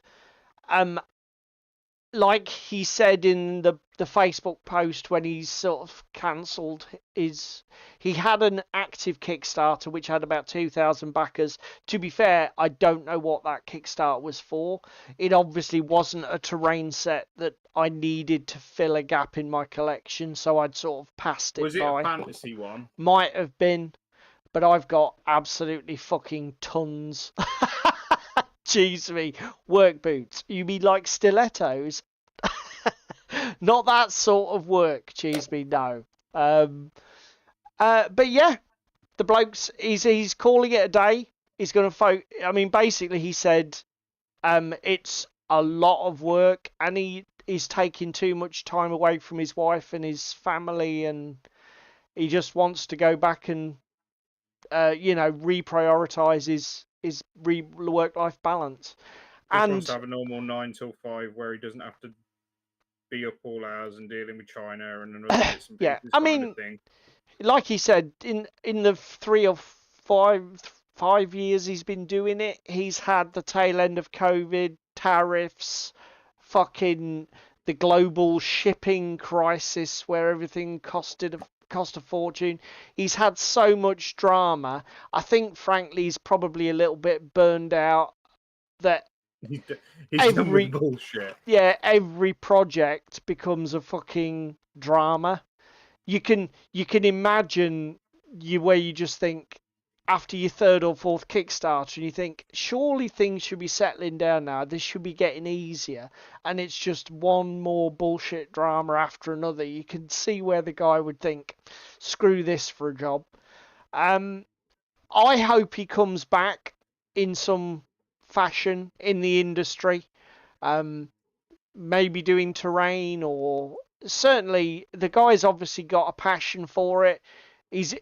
Like he said in the Facebook post when he sort of cancelled he had an active Kickstarter which had about 2,000 backers. To be fair, I don't know what that Kickstarter was for. It obviously wasn't a terrain set that I needed to fill a gap in my collection, so I'd sort of passed it Was it by. a fantasy one? Might have been, but I've got absolutely fucking tons. Jeez me, work boots. You mean like stilettos? Not that sort of work, cheese me, no. But yeah, the bloke's he's calling it a day. He's gonna I mean, basically, he said, it's a lot of work, and he is taking too much time away from his wife and his family, and he just wants to go back and, reprioritize his work-life balance. Just wants And to have a normal 9 till 5 where he doesn't have to be up all hours and dealing with China and another bits and yeah, pieces I kind mean, of thing. like he said, in the 3 or 5 years he's been doing it, he's had the tail end of COVID, tariffs, fucking the global shipping crisis where everything cost a fortune. He's had so much drama. I think, frankly, he's probably a little bit burned out. That He's done with bullshit. yeah, every project becomes a fucking drama. You can imagine where you just think after your 3rd or 4th Kickstarter and you think surely things should be settling down now. This should be getting easier, and it's just one more bullshit drama after another. You can see where the guy would think, screw this for a job. I hope he comes back in some fashion in the industry. Maybe doing terrain, or certainly the guy's obviously got a passion for it. He's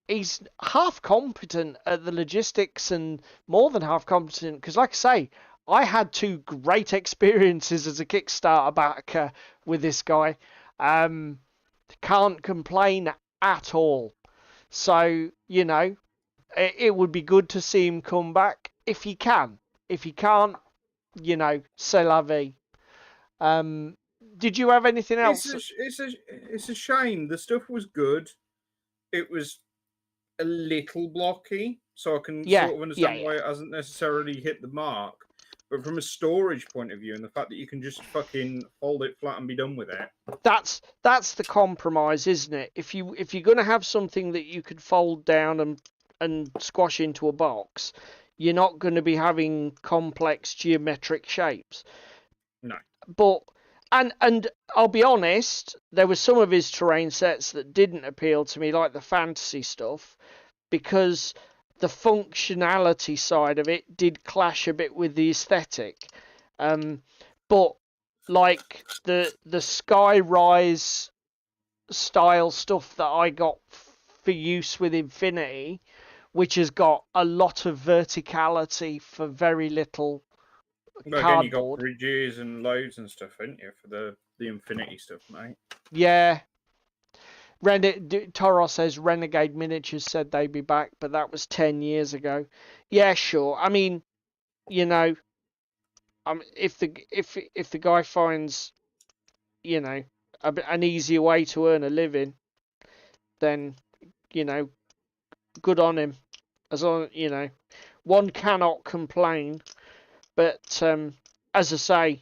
he's half competent at the logistics and more than half competent because, like I say, I had 2 great experiences as a Kickstarter backer with this guy. Can't complain at all. So, you know, it would be good to see him come back if he can. If he can't, you know, c'est la vie. Did you have anything else? It's a shame. The stuff was good. It was a little blocky, so I can Yeah, sort of understand yeah. why it hasn't necessarily hit the mark. But from a storage point of view, and the fact that you can just fucking fold it flat and be done with it. That's the compromise, isn't it? If you're going to have something that you could fold down and squash into a box, you're not going to be having complex geometric shapes. No. But and I'll be honest, there were some of his terrain sets that didn't appeal to me, like the fantasy stuff, because the functionality side of it did clash a bit with the aesthetic. But like the Skyrise style stuff that I got for use with Infinity, which has got a lot of verticality for very little Well, again, you got cardboard. bridges and loads and stuff, haven't you, for the Infinity stuff, mate? Yeah. Toro says Renegade Miniatures said they'd be back, but that was 10 years ago. Yeah, sure. I mean, you know, if the guy finds, you know, an easier way to earn a living, then, you know, good on him. As long, you know, one cannot complain. But as I say,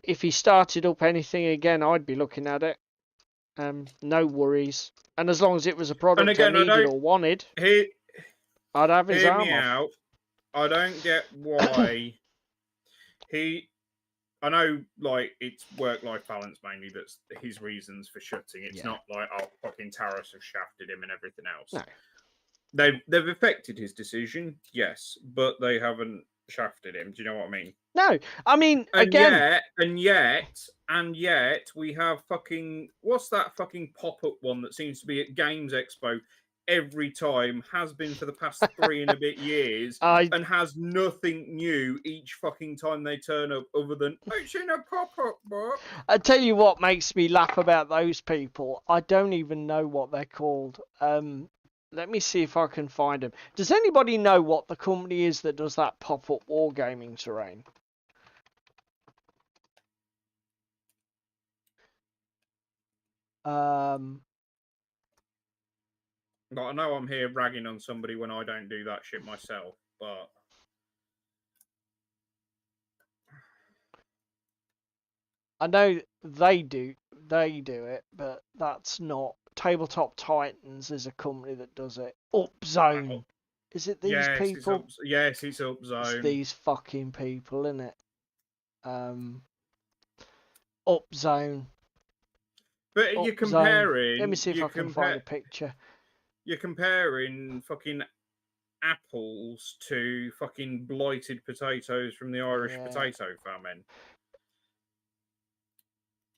if he started up anything again, I'd be looking at it. No worries. And as long as it was a product again, I needed or wanted, I'd have his Hear arm me off. out. I don't get why I know, like, it's work-life balance mainly that's his reasons for shutting. It's not like, oh, fucking tariffs have shafted him and everything else. No. They've affected his decision, yes, but they haven't shafted him. Do you know what I mean? No, I mean, And again, yet, we have fucking, what's that fucking pop-up one that seems to be at Games Expo every time, has been for the past 3 and a bit years, and has nothing new each fucking time they turn up other than, it's in a pop-up book. I tell you what makes me laugh about those people. I don't even know what they're called. Let me see if I can find them. Does anybody know what the company is that does that pop-up wargaming terrain? But I know I'm here ragging on somebody when I don't do that shit myself, but I know they do it, but that's not Tabletop Titans is a company that does it. Upzone. Is it these people? Yes, it's Upzone. It's these fucking people, isn't it? Upzone. But you're comparing. Let me see if I can find a picture. You're comparing fucking apples to fucking blighted potatoes from the Irish potato famine.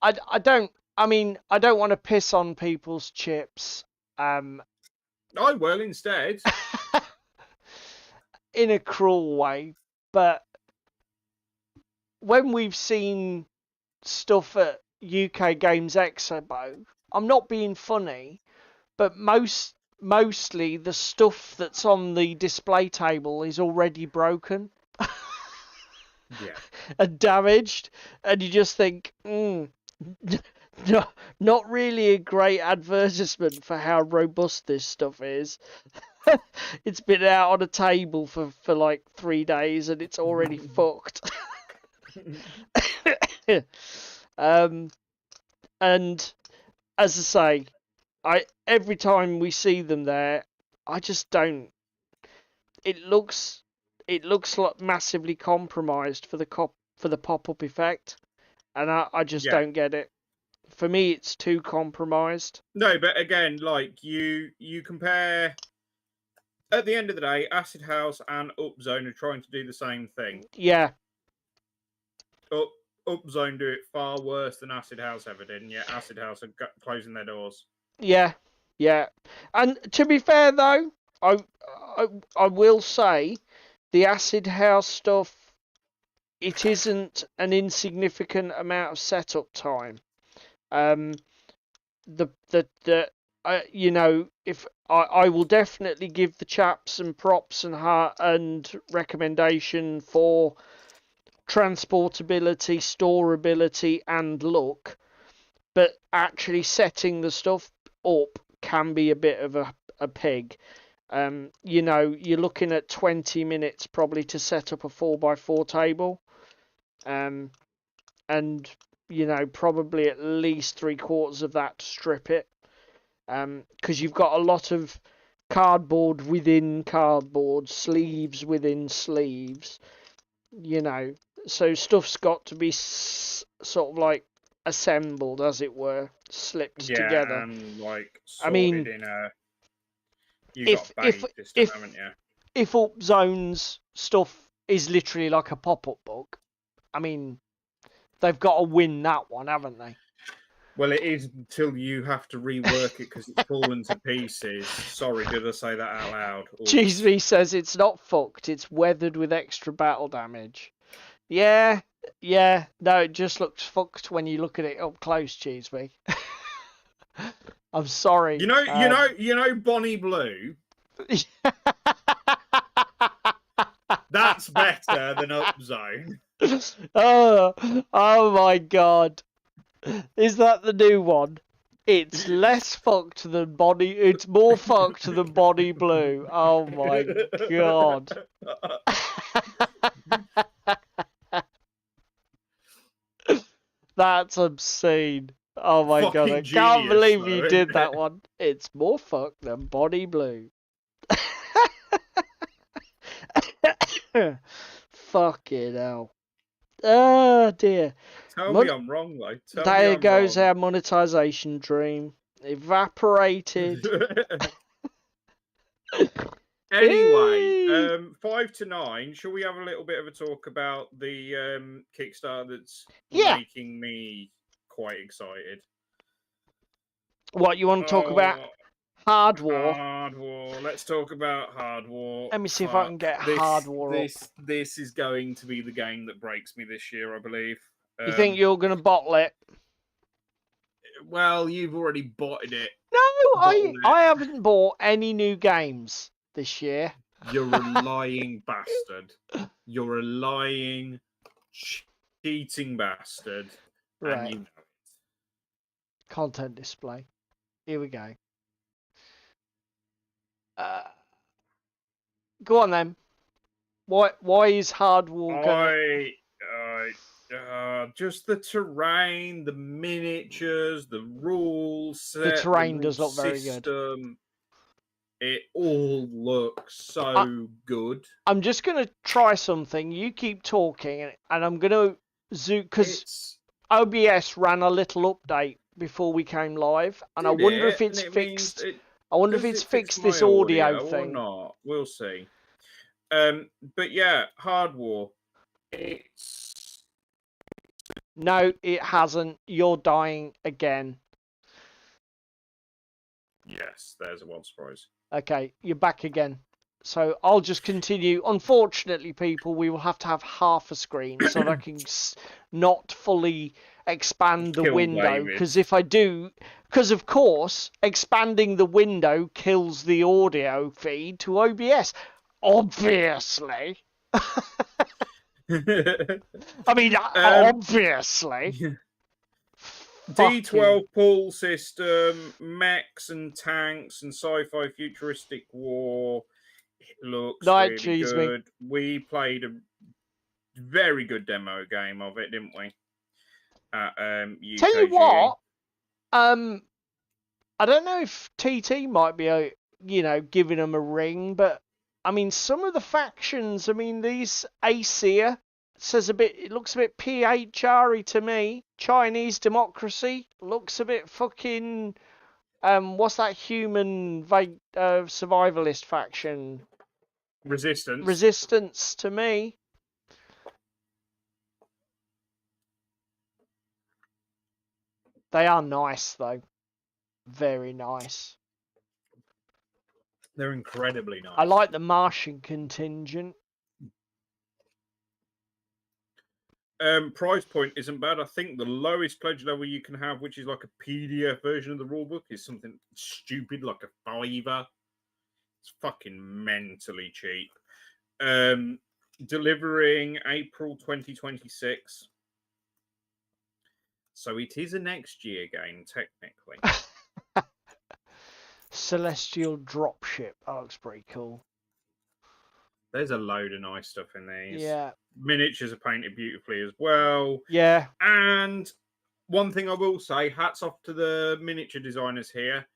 I don't want to piss on people's chips. I will instead. In a cruel way, but when we've seen stuff at UK Games Expo, I'm not being funny, but mostly the stuff that's on the display table is already broken. Yeah. And damaged, and you just think, not really a great advertisement for how robust this stuff is. It's been out on a table for like 3 days and it's already fucked. And as I say, every time we see them there, I just don't. It looks like massively compromised for the pop-up effect, and I just don't get it. For me, it's too compromised. No, but again, like you compare. At the end of the day, Acid House and Upzone are trying to do the same thing. Yeah. Upzone do it far worse than Acid House ever did, and yet Acid House are closing their doors. Yeah. Yeah, and to be fair though, I will say the acid house stuff. It isn't an insignificant amount of setup time. The you know, if I will definitely give the chaps some props and recommendation for transportability, storability, and look, but actually setting the stuff up can be a bit of a pig. You know, you're looking at 20 minutes probably to set up a 4x4 table. And you know, probably at least 3/4 of that to strip it. Because you've got a lot of cardboard within cardboard, sleeves within sleeves, you know, so stuff's got to be sort of like assembled, as it were, slipped together. and like I sorted mean, in a. You if got bait system, haven't you? if Upzone's stuff is literally like a pop-up book, I mean, they've got to win that one, haven't they? Well, it is until you have to rework it because it's fallen to pieces. Sorry, did I say that out loud? Cheese me says it's not fucked, it's weathered with extra battle damage. Yeah, no, it just looks fucked when you look at it up close, Cheese me. I'm sorry. You know, Bonnie Blue. That's better than Upzone. oh my god. Is that the new one? It's less fucked than Bonnie. It's more fucked than Bonnie Blue. Oh my god. That's obscene. Oh my god. I can't believe you did that one. It's more fucked than Bonnie Blue. Fucking hell. Oh dear. Tell me I'm wrong, though. There goes our monetization dream. Evaporated. Anyway, 5 to 9. Shall we have a little bit of a talk about the Kickstarter that's making me quite excited? What, you want to talk about? Hard War. Hard War. Let's talk about Hard War. Let me see if I can get Hard War up. This is going to be the game that breaks me this year, I believe. You think you're going to bottle it? Well, you've already botted it. No, I haven't bought any new games this year. You're a lying bastard. You're a lying, cheating bastard. Right. And you know it. Content display. Here we go. Go on then. Why is Hard War going? Just the terrain, the miniatures, the rules. The terrain does look very good. It all looks so good. I'm just going to try something. You keep talking, and I'm going to zoom because OBS ran a little update before we came live, and I wonder if it's fixed. I wonder if it's fixed this audio thing or not. We'll see. But yeah, Hard War. No, it hasn't. You're dying again. Yes, there's a one surprise. Okay, you're back again. So I'll just continue. Unfortunately, people, we will have to have half a screen so that I can not fully expand the window. Because if I do, because of course, expanding the window kills the audio feed to OBS. Obviously. I mean, obviously. D12 pool system, mechs and tanks and sci-fi futuristic war. It looks really good. We played a very good demo game of it, didn't we? At UKG. Tell you what, I don't know if TT might be, giving them a ring, but I mean, some of the factions. I mean, these Asia says it looks a bit PHR-y to me. Chinese democracy looks a bit fucking. What's that human survivalist faction? Resistance. Resistance to me. They are nice though. Very nice. They're incredibly nice. I like the Martian contingent. Price point isn't bad. I think the lowest pledge level you can have, which is like a PDF version of the rulebook, is something stupid like a $5. It's fucking mentally cheap. Delivering April 2026. So it is a next year game, technically. Celestial Dropship. That looks pretty cool. There's a load of nice stuff in these. Yeah. Miniatures are painted beautifully as well. Yeah. And one thing I will say, hats off to the miniature designers here.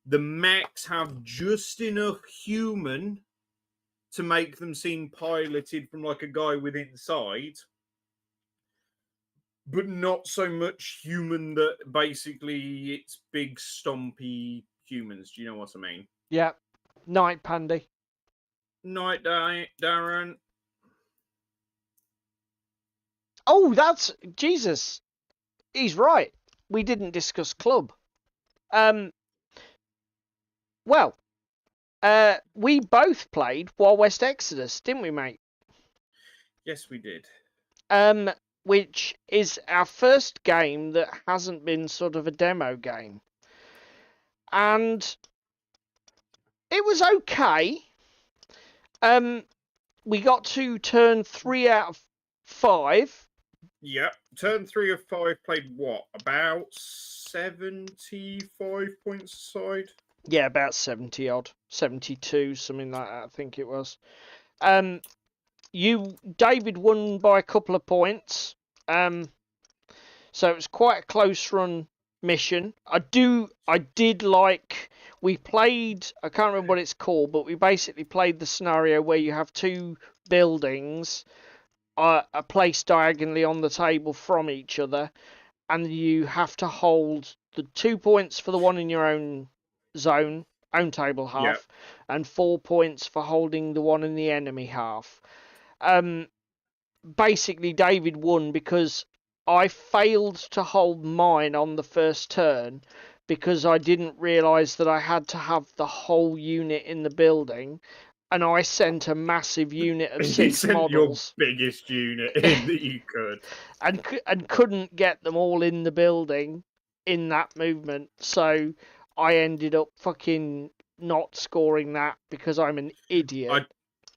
The mechs have just enough human to make them seem piloted from like a guy with inside, but not so much human that basically it's big stompy humans. Do you know what I mean? Yeah. Night, Pandy. Night, Darren. Oh, that's Jesus. He's right. We didn't discuss club. Well, we both played Wild West Exodus, didn't we, mate? Yes, we did. Which is our first game that hasn't been sort of a demo game. And it was okay. We got to turn 3 out of 5. Yep. Turn 3 of 5 played what? About 75 points aside? Yeah, about 70 odd. 72, something like that, I think it was. David won by a couple of points. So it was quite a close run mission. I did like, we played, I can't remember what it's called, but we basically played the scenario where you have 2 buildings are placed diagonally on the table from each other, and you have to hold the 2 points for the one in your own zone, own table half, and 4 points for holding the one in the enemy half. Basically, David won because I failed to hold mine on the first turn because I didn't realise that I had to have the whole unit in the building, and I sent a massive unit of 6 models. Your biggest unit in that you could. And couldn't get them all in the building in that movement, so I ended up fucking not scoring that because I'm an idiot. I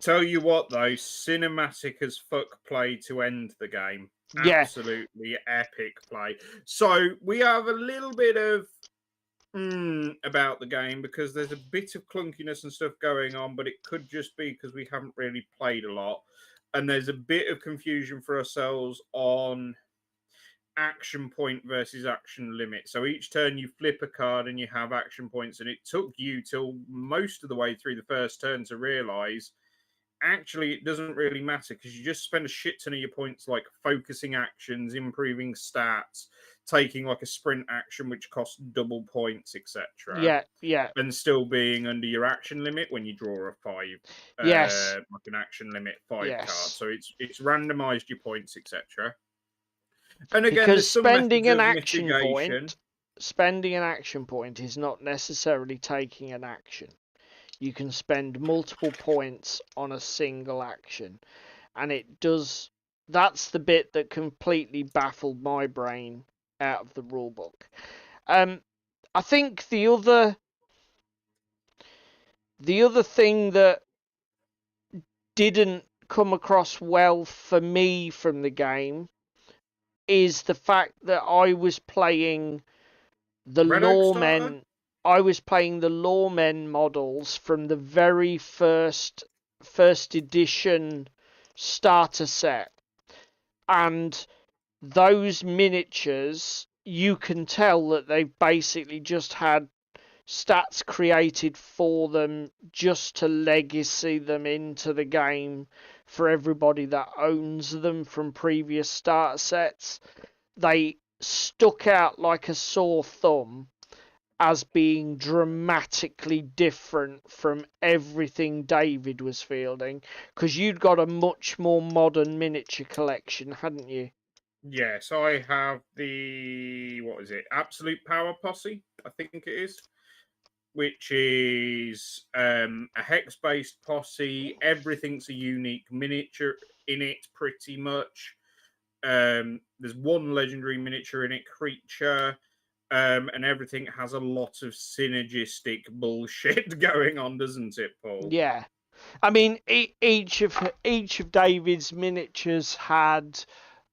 tell you what, though, cinematic as fuck play to end the game. Yeah. Absolutely epic play. So we have a little bit of about the game because there's a bit of clunkiness and stuff going on, but it could just be because we haven't really played a lot. And there's a bit of confusion for ourselves on action point versus action limit. So each turn you flip a card and you have action points, and it took you till most of the way through the first turn to realize actually it doesn't really matter because you just spend a shit ton of your points like focusing actions, improving stats, taking like a sprint action which costs double points, etc. Yeah. And still being under your action limit when you draw a 5. Yes. Like an action limit 5 Yes. card. So it's randomized your points, etc. And again, because there's some spending an methods of action mitigation. point is not necessarily taking an action. You can spend multiple points on a single action, and it does. That's the bit that completely baffled my brain out of the rulebook. I think the other thing that didn't come across well for me from the game is the fact that I was playing the Red Oak lawmen. starter? I was playing the lawmen models from the very first edition starter set, and those miniatures, you can tell that they've basically just had stats created for them just to legacy them into the game for everybody that owns them from previous starter sets. They stuck out like a sore thumb as being dramatically different from everything David was fielding, because you'd got a much more modern miniature collection, hadn't you? Yes, I have the, what is it, Absolute Power Posse, I think it is. which is a hex-based posse. Everything's a unique miniature in it, pretty much. There's one legendary miniature in it, creature, and everything has a lot of synergistic bullshit going on, doesn't it, Paul? Yeah. I mean, each of David's miniatures had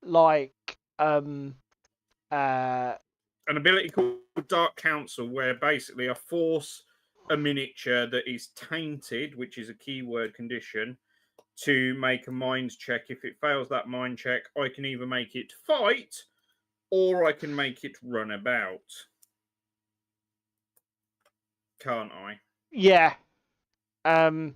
like An ability called Dark Council, where basically I force a miniature that is tainted, which is a keyword condition, to make a mind check. If it fails that mind check, I can either make it fight or I can make it run about. Can't I? yeah. And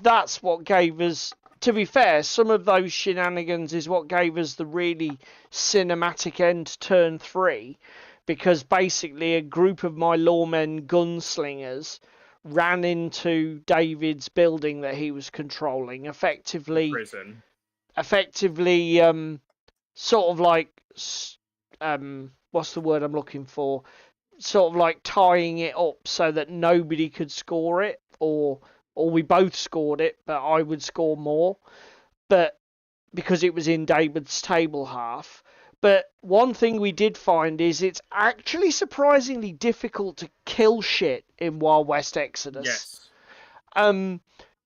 that's what gave us, to be fair, some of those shenanigans is what gave us the really cinematic end to turn 3, because basically a group of my lawmen gunslingers ran into David's building that he was controlling, effectively Prison. sort of like what's the word I'm looking for, sort of like tying it up so that nobody could score it, or we both scored it, but I would score more, but because it was in David's table half. But one thing we did find is it's actually surprisingly difficult to kill shit in Wild West Exodus. Yes.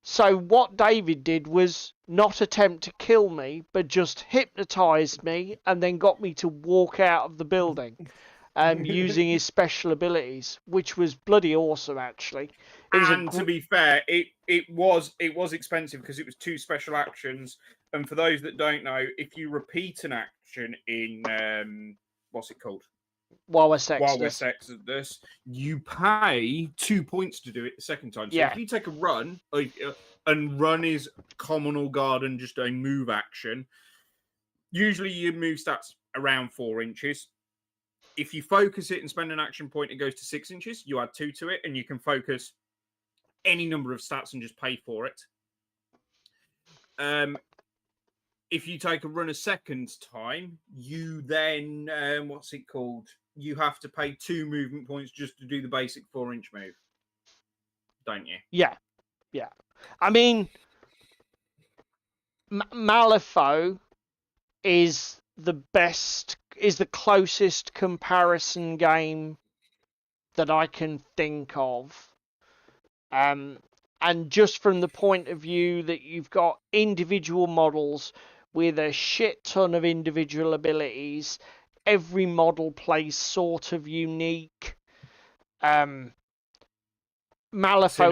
So what David did was not attempt to kill me, but just hypnotized me and then got me to walk out of the building, using his special abilities, which was bloody awesome, actually. To be fair, it was expensive because it was 2 special actions. And for those that don't know, if you repeat an action in what's it called? Wild West Exodus, you pay 2 points to do it the second time. So Yeah. if you take a run, and run is common or garden, just a move action. Usually your move stats around 4 inches. If you focus it and spend an action point, it goes to 6 inches. You add 2 to it, and you can focus any number of stats and just pay for it. If you take a run a second time, you then what's it called? You have to pay 2 movement points just to do the basic 4-inch move, don't you? Yeah. I mean, Malifaux is the closest comparison game that I can think of. And just from the point of view that you've got individual models with a shit ton of individual abilities, every model plays sort of unique. Malifaux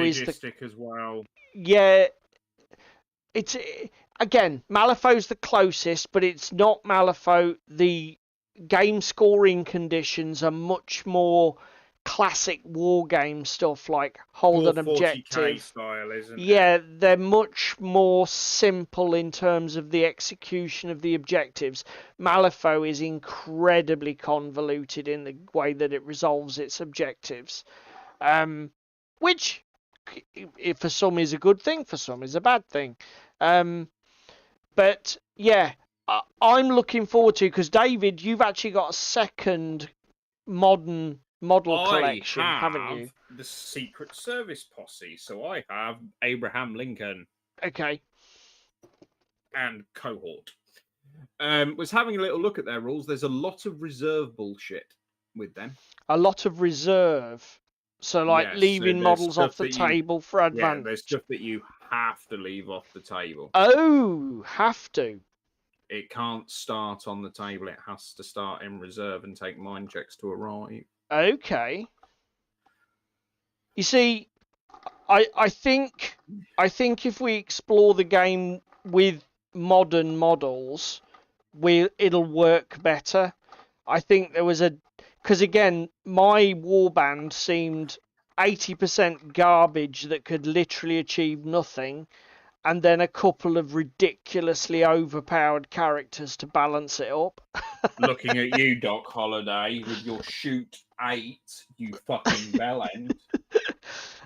is synergistic as well. Yeah, it's again, Malifaux's the closest, but it's not Malifaux. The game scoring conditions are much more classic war game stuff, like hold an objective style, isn't it? Yeah, they're much more simple in terms of the execution of the objectives. Malifaux is incredibly convoluted in the way that it resolves its objectives, which for some is a good thing, for some is a bad thing. But yeah, I'm looking forward to, because David, you've actually got a second modern model collection, haven't you? The Secret Service posse. So I have Abraham Lincoln. Okay. And cohort. Was having a little look at their rules. There's a lot of reserve bullshit with them. A lot of reserve. So, like, yes, leaving models off the table for advantage. Yeah, there's stuff that you have to leave off the table. Oh, have to. It can't start on the table. It has to start in reserve and take mind checks to arrive. Okay. You see, I think if we explore the game with modern models, it'll work better. I think there was because again, my warband seemed 80% garbage that could literally achieve nothing, and then a couple of ridiculously overpowered characters to balance it up. Looking at you, Doc Holliday, with your shoot 8, you fucking bellend.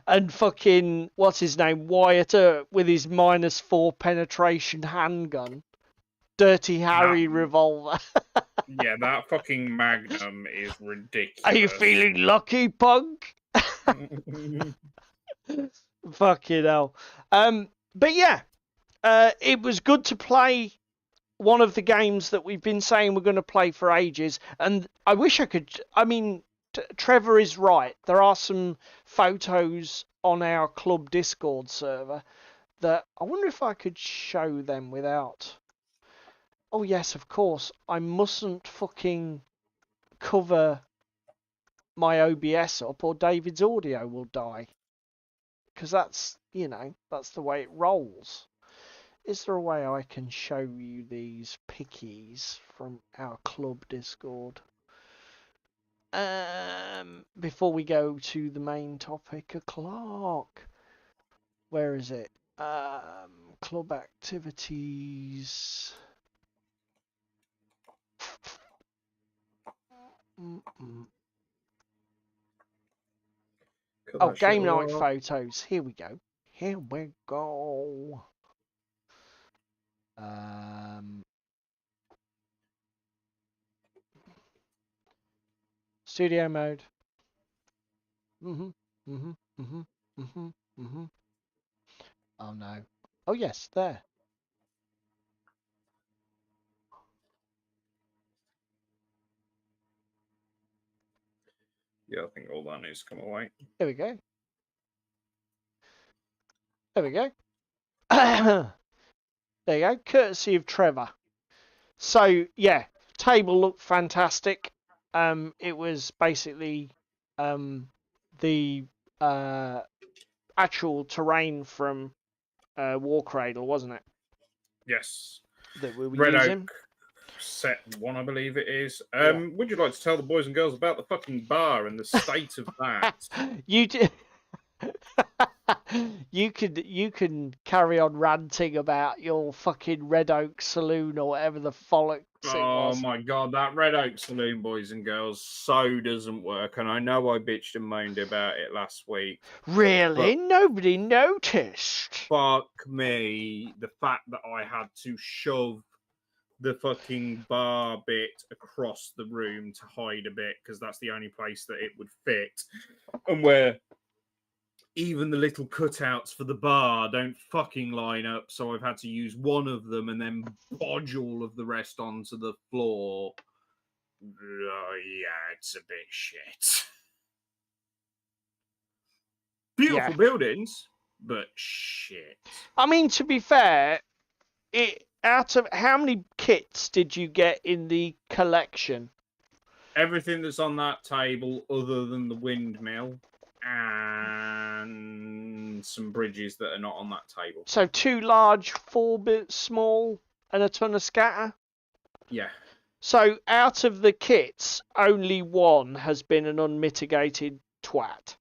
And fucking, what's his name, Wyatt Earp with his -4 penetration handgun. Dirty Harry revolver. Yeah, that fucking Magnum is ridiculous. Are you feeling lucky, punk? Fucking hell. But yeah, it was good to play one of the games that we've been saying we're going to play for ages. And I wish I could. I mean, Trevor is right. There are some photos on our club Discord server that I wonder if I could show them without. Oh, yes, of course. I mustn't fucking cover my OBS up or David's audio will die. Because that's, that's the way it rolls. Is there a way I can show you these pickies from our club Discord? Before we go to the main topic o'clock. Where is it? Club activities. Oh, game night photos. Here we go. Here we go. Studio mode. Oh no. Oh yes, there. Yeah, I think all that needs to come away. There we go. There we go. There you go. Courtesy of Trevor. So yeah, table looked fantastic. It was basically the actual terrain from War Cradle, wasn't it? Yes. That we were Red using. Oak set 1, I believe it is. Would you like to tell the boys and girls about the fucking bar and the state of that? You did. You can carry on ranting about your fucking Red Oak Saloon or whatever the frolics it was. Oh my god, that Red Oak Saloon, boys and girls, so doesn't work. And I know I bitched and moaned about it last week. Really? Nobody noticed. Fuck me. The fact that I had to shove the fucking bar bit across the room to hide a bit because that's the only place that it would fit. And where even the little cutouts for the bar don't fucking line up, so I've had to use one of them and then bodge all of the rest onto the floor. Oh, yeah, it's a bit shit. Beautiful buildings, but shit. I mean, to be fair, out of how many kits did you get in the collection? Everything that's on that table other than the windmill and some bridges that are not on that table. So 2 large, 4 bit small, and a ton of scatter? Yeah. So out of the kits, only one has been an unmitigated twat.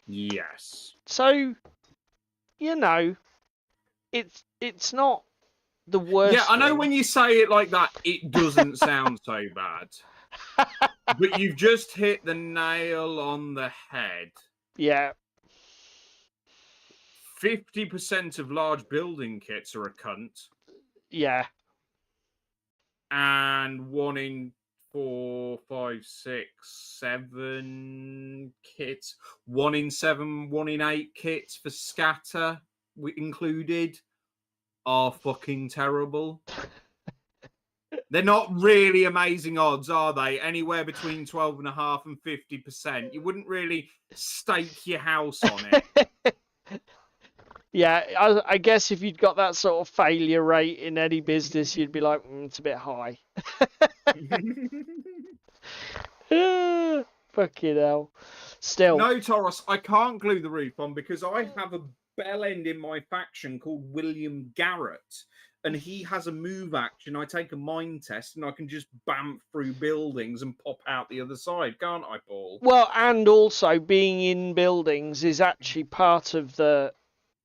Yes. So, it's not the worst. Yeah, I know thing. when you say it like that, it doesn't sound so bad. But you've just hit the nail on the head. Yeah. 50% of large building kits are a cunt. Yeah. And 1 in 4, 5, 6, 7 kits. 1 in 7, 1 in 8 kits for scatter included are fucking terrible. They're not really amazing odds, are they? Anywhere between 12.5% and 50%. You wouldn't really stake your house on it. Yeah, I guess if you'd got that sort of failure rate in any business, you'd be like, it's a bit high. Fucking hell. Still. No, Taurus, I can't glue the roof on because I have a bell end in my faction called William Garrett. And he has a move action. I take a mind test and I can just bamf through buildings and pop out the other side, can't I, Paul? Well, and also being in buildings is actually part of the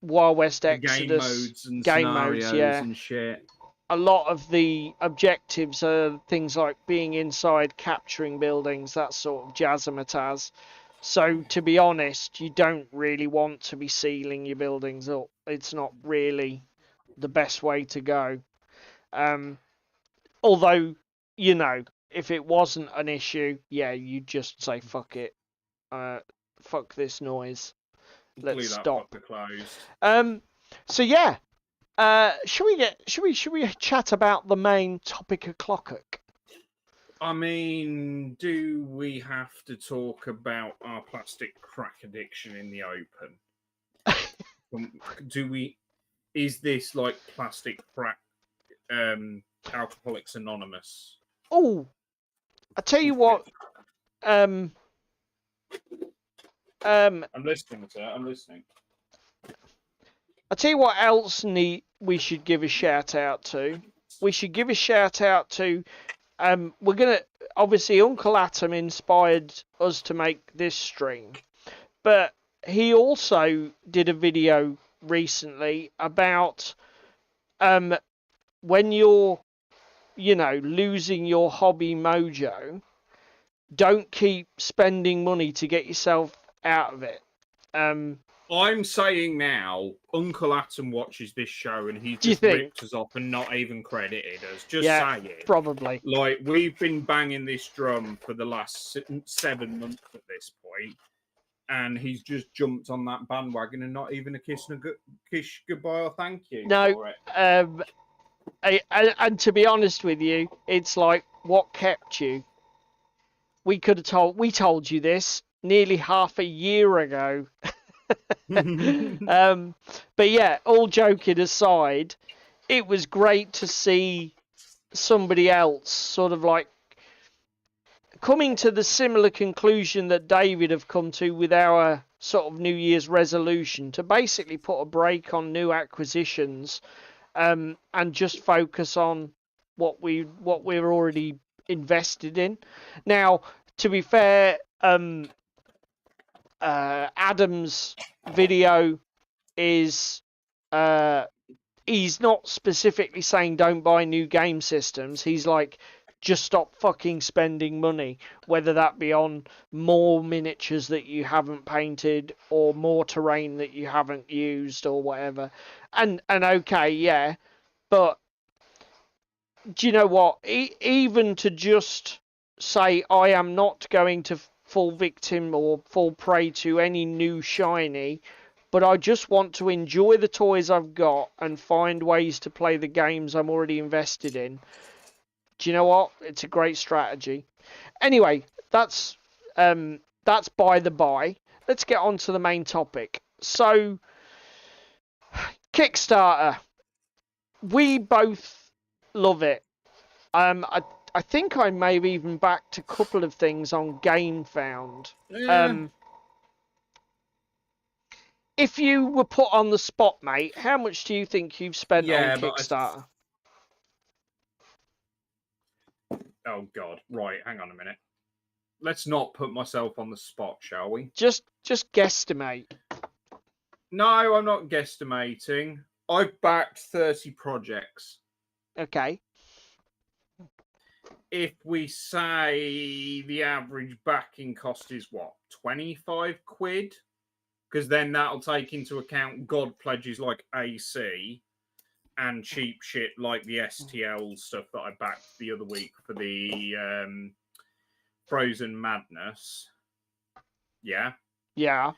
Wild West Exodus game modes and shit. A lot of the objectives are things like being inside, capturing buildings, that sort of jazzmatazz. So, to be honest, you don't really want to be sealing your buildings up. It's not really the best way to go. Although, if it wasn't an issue, yeah, you'd just say fuck it. fuck this noise. Glue Let's that stop. fucker closed. So yeah. Should we chat about the main topic of Clockhook? I mean, do we have to talk about our plastic crack addiction in the open? Do we? Is this like plastic crack? Alcoholics Anonymous. Oh, I tell you what. I'm listening, sir. I'm listening. I tell you what else we should give a shout out to. We should give a shout out to. We're gonna obviously Uncle Atom inspired us to make this stream, but he also did a video recently about when you're losing your hobby mojo, don't keep spending money to get yourself out of it. I'm saying now, Uncle Atom watches this show and he Do you just think? ripped us off and not even credited us. Just Yeah, say it. probably. Like, we've been banging this drum for the last 7 months at this point, and he's just jumped on that bandwagon and not even a kiss goodbye or thank you No, for it. and to be honest with you, it's like, what kept you? We told you this nearly half a year ago. But yeah, all joking aside, it was great to see somebody else sort of like coming to the similar conclusion that David have come to with our sort of New Year's resolution to basically put a break on new acquisitions, and just focus on what we're already invested in. Now, to be fair, Adam's video is he's not specifically saying don't buy new game systems. He's like, just stop fucking spending money, whether that be on more miniatures that you haven't painted or more terrain that you haven't used or whatever. And okay, yeah, but do you know what? Even to just say I am not going to fall victim or fall prey to any new shiny, but I just want to enjoy the toys I've got and find ways to play the games I'm already invested in. Do you know what? It's a great strategy. Anyway, that's by the by. Let's get on to the main topic. So, Kickstarter. We both love it. I think I may have even backed a couple of things on GameFound. If you were put on the spot, mate, how much do you think you've spent on Kickstarter? Oh, God. Right, hang on a minute. Let's not put myself on the spot, shall we? Just guesstimate. No, I'm not guesstimating. I've backed 30 projects. Okay. If we say the average backing cost is what, 25 quid? Because then that'll take into account God pledges like AC and cheap shit like the STL stuff that I backed the other week for the Frozen Madness. Yeah. Yeah.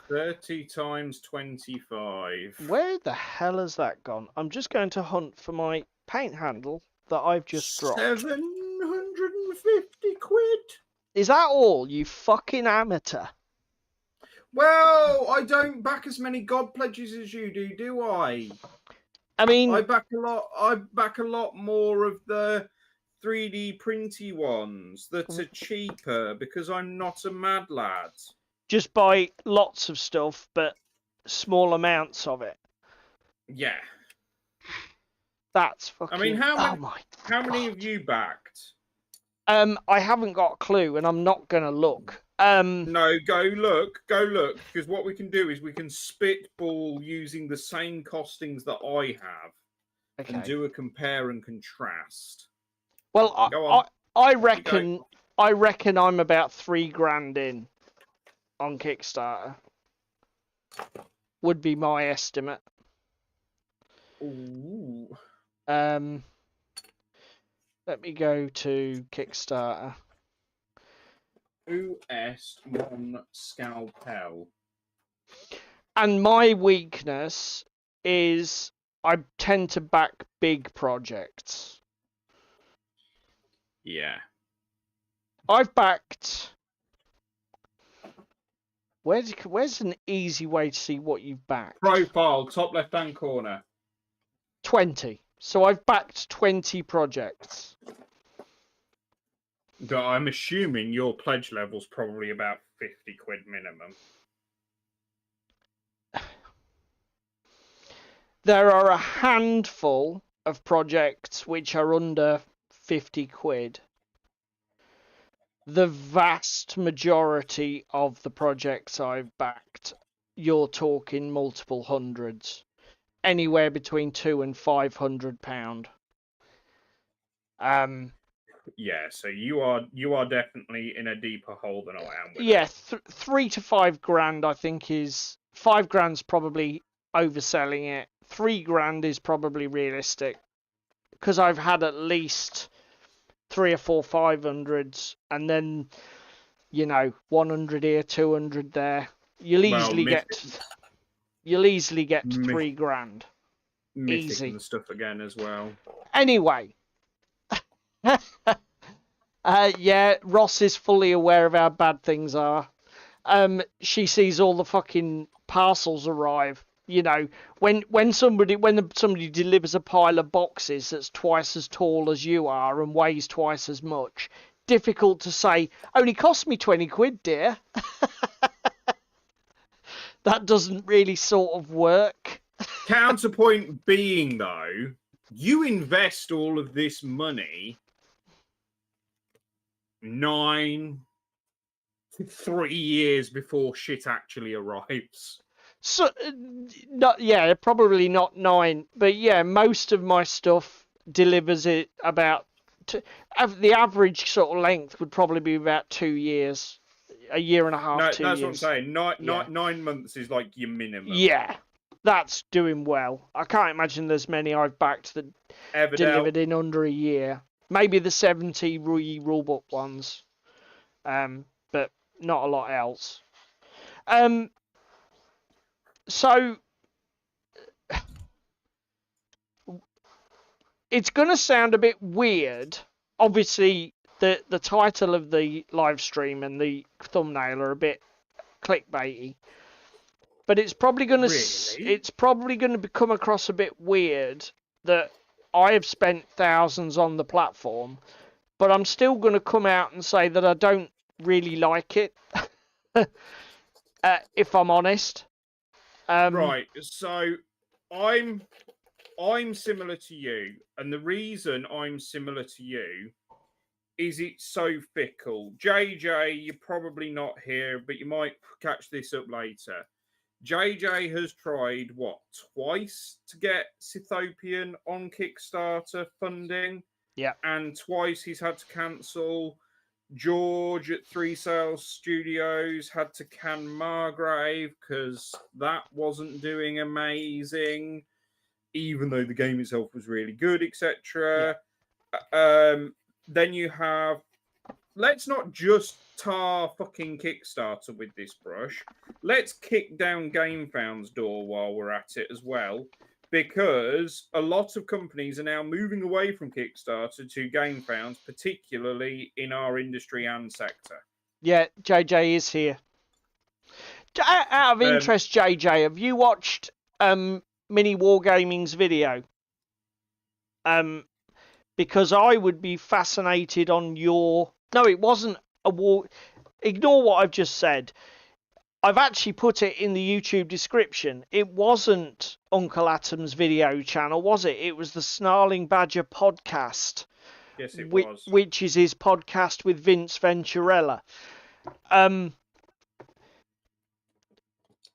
30 times 25. Where the hell has that gone? I'm just going to hunt for my paint handle that I've just dropped. 750 quid. Is that all, you fucking amateur? Well, I don't back as many God pledges as you do I? I mean, I back a lot. I back a lot more of the 3D printy ones that are cheaper because I'm not a mad lad. just buy lots of stuff, but small amounts of it. Yeah. That's fucking. I mean, how many God. have you backed? I haven't got a clue, and I'm not gonna look. No, go look, because what we can do is we can spitball using the same costings that I have, and do a compare and contrast. Well, Go on. I reckon I'm about $3,000 in on Kickstarter. Would be my estimate. Ooh. Let me go to Kickstarter. Who est mon scalpel? And my weakness is I tend to back big projects. Yeah. I've backed. Where's an easy way to see what you've backed? Profile, top left-hand corner. 20. So I've backed 20 projects. But I'm assuming your pledge level's probably about 50 quid minimum. There are a handful of projects which are under 50 quid. The vast majority of the projects I've backed, you're talking multiple hundreds. Anywhere between £200 and £500. Yeah, so you are definitely in a deeper hole than I am. With Yeah, it. 3 to 5 grand I think is... 5 grand's probably overselling it. 3 grand is probably realistic. Because I've had at least 3 or 4 500s, and then, 100 here, 200 there. You'll easily get to 3 grand. Mythic Easy. and stuff again as well. Anyway. Yeah, Ross is fully aware of how bad things are. She sees all the fucking parcels arrive. When somebody delivers a pile of boxes that's twice as tall as you are and weighs twice as much, difficult to say, only cost me 20 quid, dear. That doesn't really sort of work. Counterpoint being, though, you invest all of this money 9 to 3 years before shit actually arrives. So, probably not 9, but yeah, most of my stuff delivers it about. The average sort of length would probably be about 2 years, a year and a half. No, 2 that's years. what I'm saying. 9 months is like your minimum. Yeah, that's doing well. I can't imagine there's many I've backed that delivered in under a year. Maybe the 70 rulebook ones, but not a lot else. So, it's going to sound a bit weird. Obviously, the title of the live stream and the thumbnail are a bit clickbaity. But it's probably going to come across a bit weird that I have spent thousands on the platform, but I'm still going to come out and say that I don't really like it, if I'm honest. Right, so I'm similar to you, and the reason I'm similar to you is it's so fickle. JJ, you're probably not here, but you might catch this up later. JJ has tried, twice to get Scythopian on Kickstarter funding? Yeah. And twice he's had to cancel. George at 3 Sales Studios had to can Margrave because that wasn't doing amazing, even though the game itself was really good, etc. Yeah. Then you have, let's not just tar fucking Kickstarter with this brush. Let's kick down GameFound's door while we're at it as well, because a lot of companies are now moving away from Kickstarter to GameFounds, particularly in our industry and sector. Yeah, JJ is here. Out of interest, JJ, have you watched Mini Wargaming's video? Because I would be fascinated on your... No, it wasn't a war... Ignore what I've just said. I've actually put it in the YouTube description. It wasn't Uncle Atom's video channel, was it? It was the Snarling Badger podcast. Yes, it was. Which is his podcast with Vince Venturella. The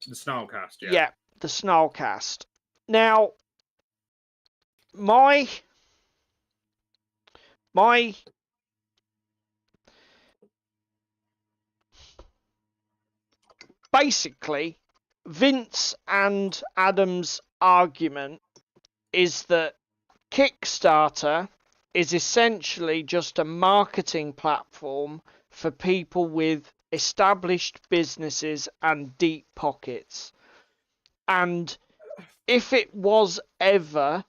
Snarlcast, yeah. Yeah, the Snarlcast. Now, my basically, Vince and Adam's argument is that Kickstarter is essentially just a marketing platform for people with established businesses and deep pockets. And if it was ever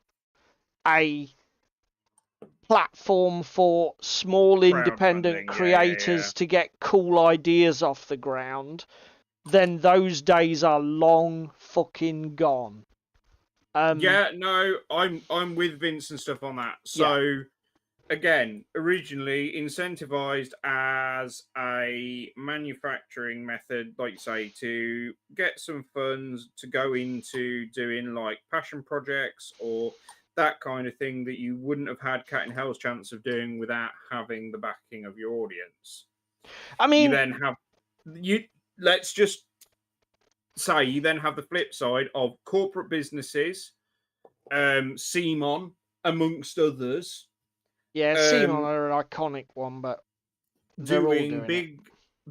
a platform for small independent Crowdfunding, yeah, creators to get cool ideas off the ground, then those days are long fucking gone. Yeah, no, I'm with Vince and stuff on that. So again, originally incentivized as a manufacturing method, like you say, to get some funds to go into doing like passion projects or that kind of thing that you wouldn't have had cat in hell's chance of doing without having the backing of your audience. I mean, You then have let's just say you then have the flip side of corporate businesses, Simon amongst others, Simon are an iconic one, but they're all doing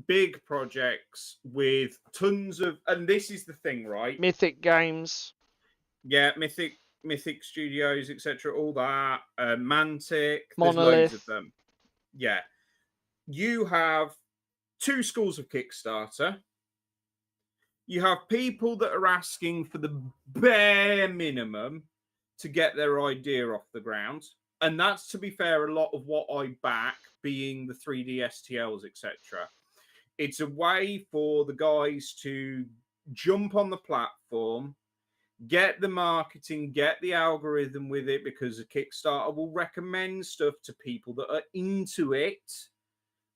big projects with tons of, and this is the thing, right? Mythic Games. Yeah, Mythic Studios, etc. All that, Mantic, Monolith. there's loads of them. Yeah, you have two schools of Kickstarter. You have people that are asking for the bare minimum to get their idea off the ground. And that's, to be fair, a lot of what I back, being the 3D STLs, etc. It's a way for the guys to jump on the platform, get the marketing, get the algorithm with it, because a Kickstarter will recommend stuff to people that are into it.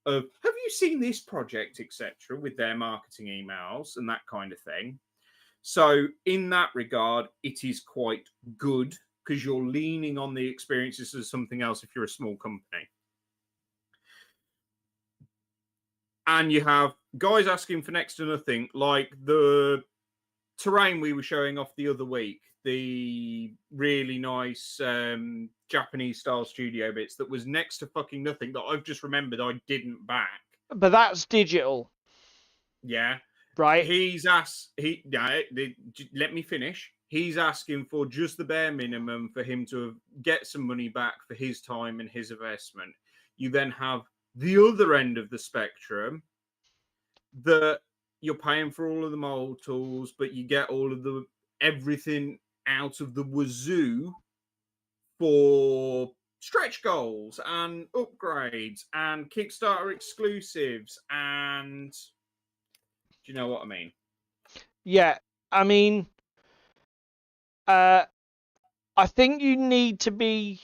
Of, have you seen this project, etc., with their marketing emails and that kind of thing. So in that regard, it is quite good because you're leaning on the experiences of something else if you're a small company. And you have guys asking for next to nothing, like the terrain we were showing off the other week, the really nice Japanese style studio bits that was next to fucking nothing that I've just remembered I didn't back. But that's digital. Yeah. Right. Let me finish. He's asking for just the bare minimum for him to get some money back for his time and his investment. You then have the other end of the spectrum that you're paying for all of the mold tools, but you get all of the everything out of the wazoo for stretch goals and upgrades and Kickstarter exclusives, and do you know what I mean? Yeah, I mean, I think you need to be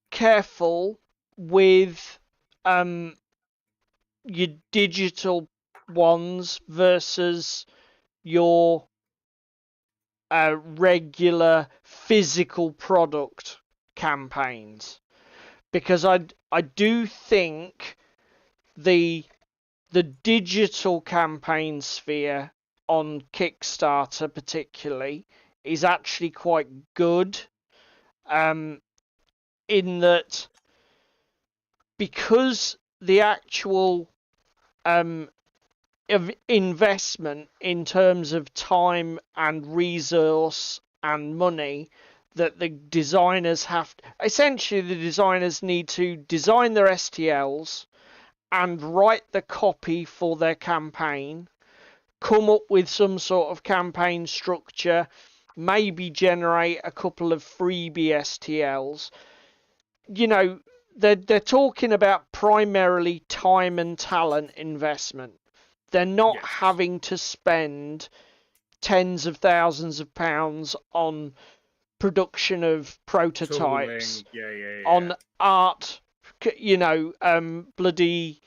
careful with your digital ones versus your regular physical product campaigns, because I do think the digital campaign sphere on Kickstarter particularly is actually quite good, in that because the actual of investment in terms of time and resource and money that the designers have, essentially the designers need to design their STLs and write the copy for their campaign, come up with some sort of campaign structure, maybe generate a couple of freebie STLs. You know, they're talking about primarily time and talent investment. They're not having to spend tens of thousands of pounds on production of prototypes, on art, bloody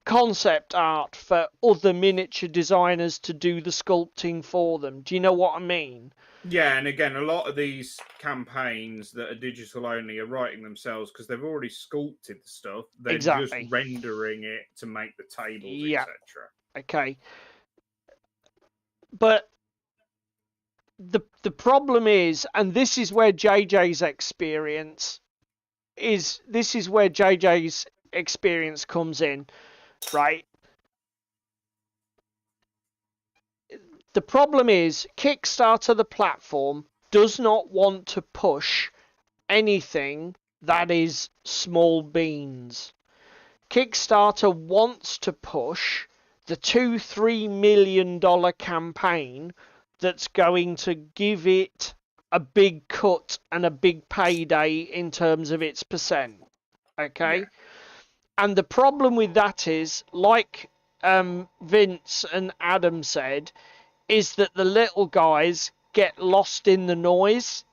concept art for other miniature designers to do the sculpting for them. Do you know what I mean? Yeah, and again, a lot of these campaigns that are digital only are writing themselves because they've already sculpted the stuff. They're just rendering it to make the tables, etc. Okay. But the problem is, and this is where JJ's experience comes in, right? The problem is Kickstarter, the platform, does not want to push anything that is small beans. Kickstarter wants to push the $2-3 million campaign that's going to give it a big cut and a big payday in terms of its percent. Okay? Yeah. And the problem with that is, like Vince and Adam said, is that the little guys get lost in the noise.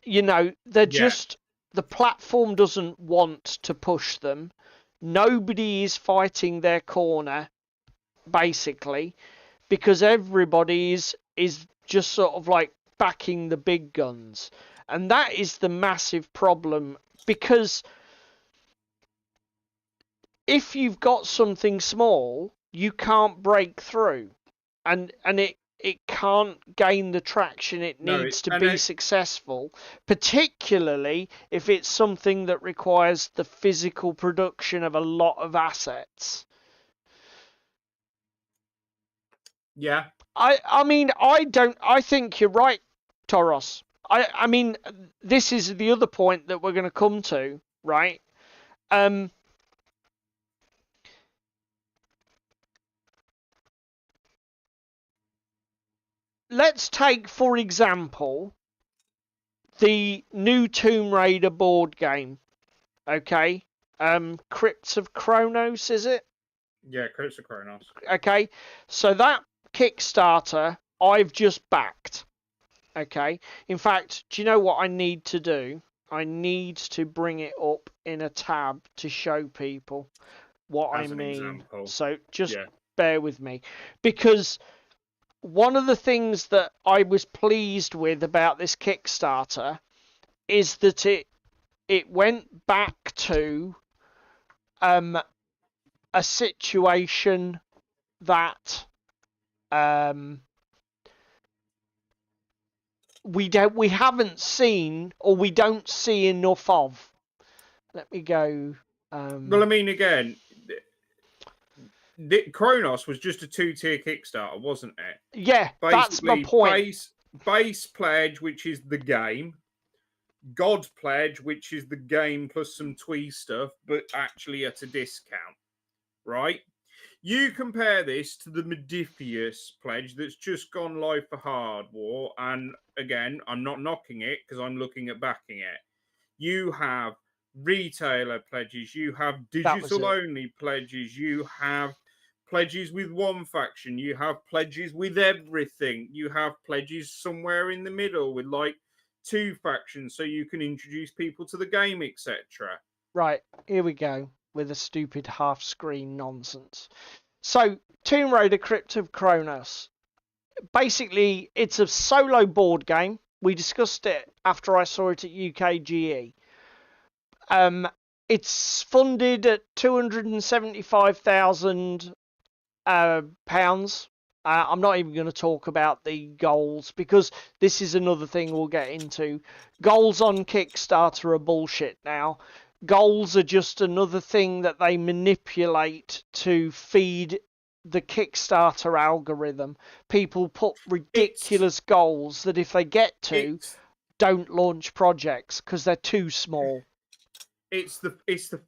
You know, they're just, the platform doesn't want to push them. Nobody is fighting their corner, basically, because everybody is just sort of like backing the big guns. And that is the massive problem, because if you've got something small, you can't break through, and it can't gain the traction it needs to be successful, particularly if it's something that requires the physical production of a lot of assets. Yeah. I mean, I think you're right, Toros. I mean, this is the other point that we're going to come to, right? Let's take, for example, the new Tomb Raider board game. Okay? Crypts of Kronos, is it? Yeah, Crypts of Kronos. Okay, so that Kickstarter I've just backed. Okay, in fact, do you know what I need to do? I need to bring it up in a tab to show people what I mean. So just bear with me, because one of the things that I was pleased with about this Kickstarter is that it went back to a situation that we haven't seen, or we don't see enough of. Let me go. Well, I mean, again, Kronos was just a 2-tier Kickstarter, wasn't it? Yeah, that's my point. Base pledge, which is the game. God pledge, which is the game plus some twee stuff, but actually at a discount, right? You compare this to the Modifius pledge that's just gone live for Hard War, and again, I'm not knocking it because I'm looking at backing it. You have retailer pledges, you have digital only pledges, you have pledges with one faction, you have pledges with everything, you have pledges somewhere in the middle with like 2 factions so you can introduce people to the game, etc. Right, here we go with the stupid half screen nonsense. So, Tomb Raider Crypt of Kronos. Basically, it's a solo board game. We discussed it after I saw it at UKGE. It's funded at £275,000. I'm not even going to talk about the goals, because this is another thing we'll get into. Goals on Kickstarter are bullshit now. Goals are just another thing that they manipulate to feed the Kickstarter algorithm. People put ridiculous goals that if they get to, don't launch projects because they're too small. It's the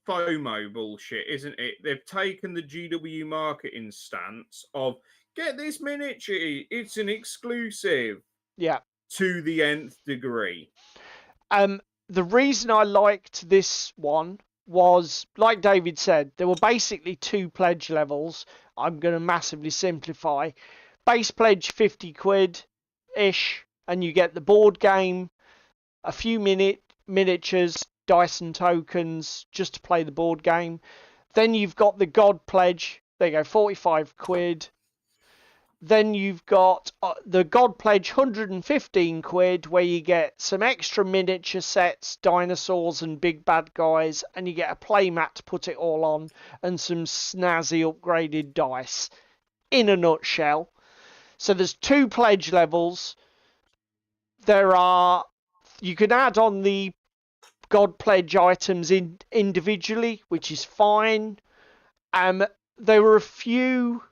FOMO bullshit, isn't it? They've taken the GW marketing stance of get this miniature, it's an exclusive. Yeah. To the nth degree. The reason I liked this one was, like David said, there were basically 2 pledge levels. I'm going to massively simplify. Base pledge 50 quid ish, and you get the board game, a few miniatures, dice and tokens just to play the board game. Then you've got the God pledge. There you go, 45 quid. Then you've got the God pledge, 115 quid, where you get some extra miniature sets, dinosaurs and big bad guys, and you get a playmat to put it all on, and some snazzy upgraded dice, in a nutshell. So there's 2 pledge levels. You can add on the God pledge items individually, which is fine. There were a few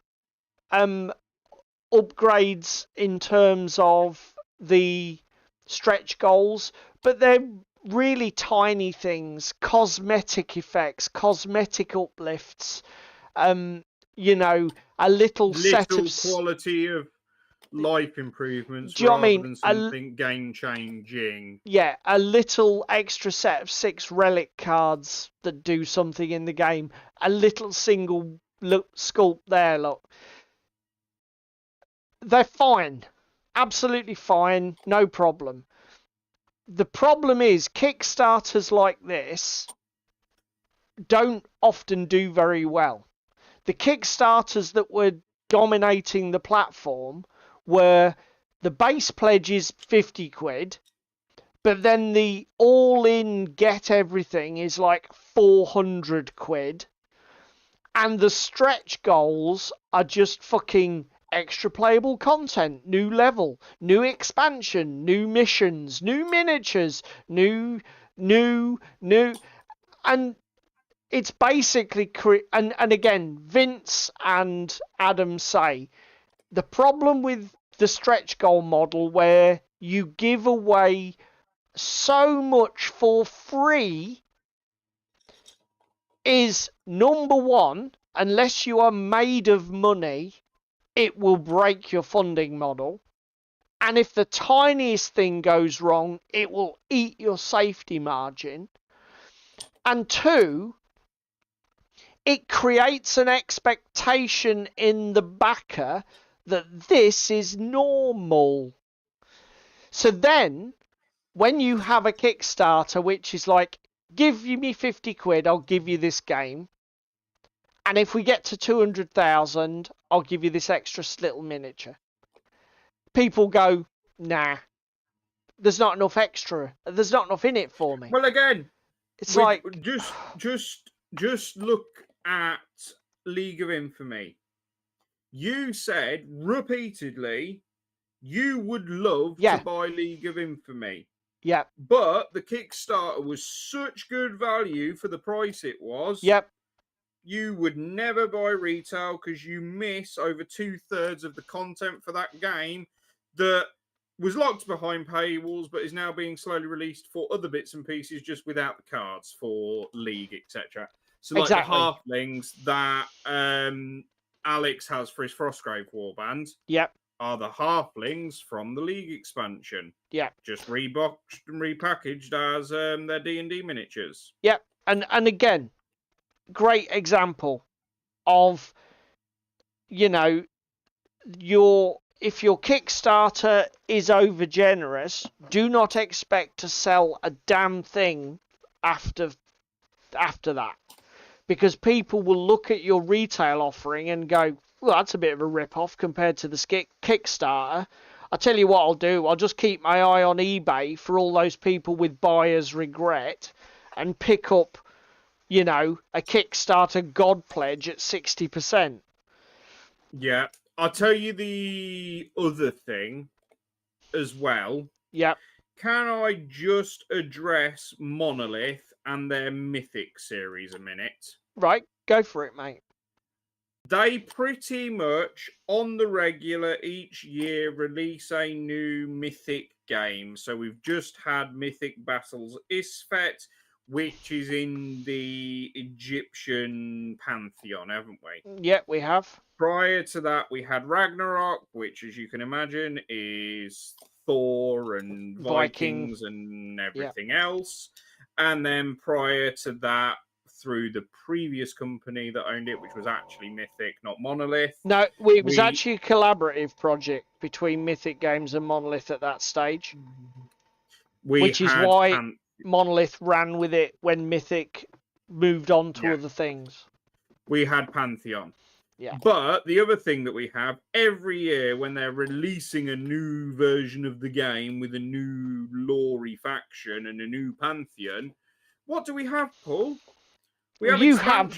upgrades in terms of the stretch goals, but they're really tiny things, cosmetic effects, cosmetic uplifts, you know, a little set of... quality of life improvements Do you know what I rather mean? than something game changing. Yeah, a little extra set of 6 relic cards that do something in the game. A little single look sculpt there, look. They're fine. Absolutely fine. No problem. The problem is Kickstarters like this don't often do very well. The Kickstarters that were dominating the platform were the base pledge is 50 quid, but then the all-in get everything is like 400 quid, and the stretch goals are just fucking extra playable content, new level, new expansion, new missions, new miniatures, new, and it's basically and again, Vince and Adam say the problem with the stretch goal model where you give away so much for free is, number one, unless you are made of money, it will break your funding model. And if the tiniest thing goes wrong, it will eat your safety margin. And two, it creates an expectation in the backer that this is normal. So then, when you have a Kickstarter which is like, give me 50 quid, I'll give you this game. And if we get to 200,000, I'll give you this extra little miniature. People go, nah, there's not enough extra. There's not enough in it for me. Well, again, It's like, just look at League of Infamy. You said repeatedly you would love to buy League of Infamy. yeah, But the Kickstarter was such good value for the price it was. yep, You would never buy retail because you miss over 2/3 of the content for that game that was locked behind paywalls but is now being slowly released for other bits and pieces just without the cards for League, etc. So like exactly. the halflings that Alex has for his Frostgrave warband Yep, are the halflings from the League expansion. yep, Just reboxed and repackaged as their D&D miniatures. yep. And again, great example of, you know, if your Kickstarter is over generous, do not expect to sell a damn thing after that, because people will look at your retail offering and go, well, that's a bit of a rip-off compared to the Kickstarter. I'll tell you what I'll do. I'll just keep my eye on eBay for all those people with buyer's regret and pick up, you know, a Kickstarter God pledge at 60%. Yeah. I'll tell you the other thing as well. Yep. Can I just address Monolith and their Mythic series a minute? Right, go for it, mate. They pretty much, on the regular, each year release a new Mythic game. So we've just had Mythic Battles Isfet, which is in the Egyptian pantheon, haven't we? Yep, we have. Prior to that, we had Ragnarok, which, as you can imagine, is Thor and Vikings and everything else. And then prior to that, through the previous company that owned it, which was actually Mythic, not Monolith. No, it was actually a collaborative project between Mythic Games and Monolith at that stage. Which is why Monolith ran with it when Mythic moved on to other things. We had Pantheon. Yeah. But the other thing that we have, every year when they're releasing a new version of the game with a new Lori faction and a new Pantheon, what do we have, Paul? We have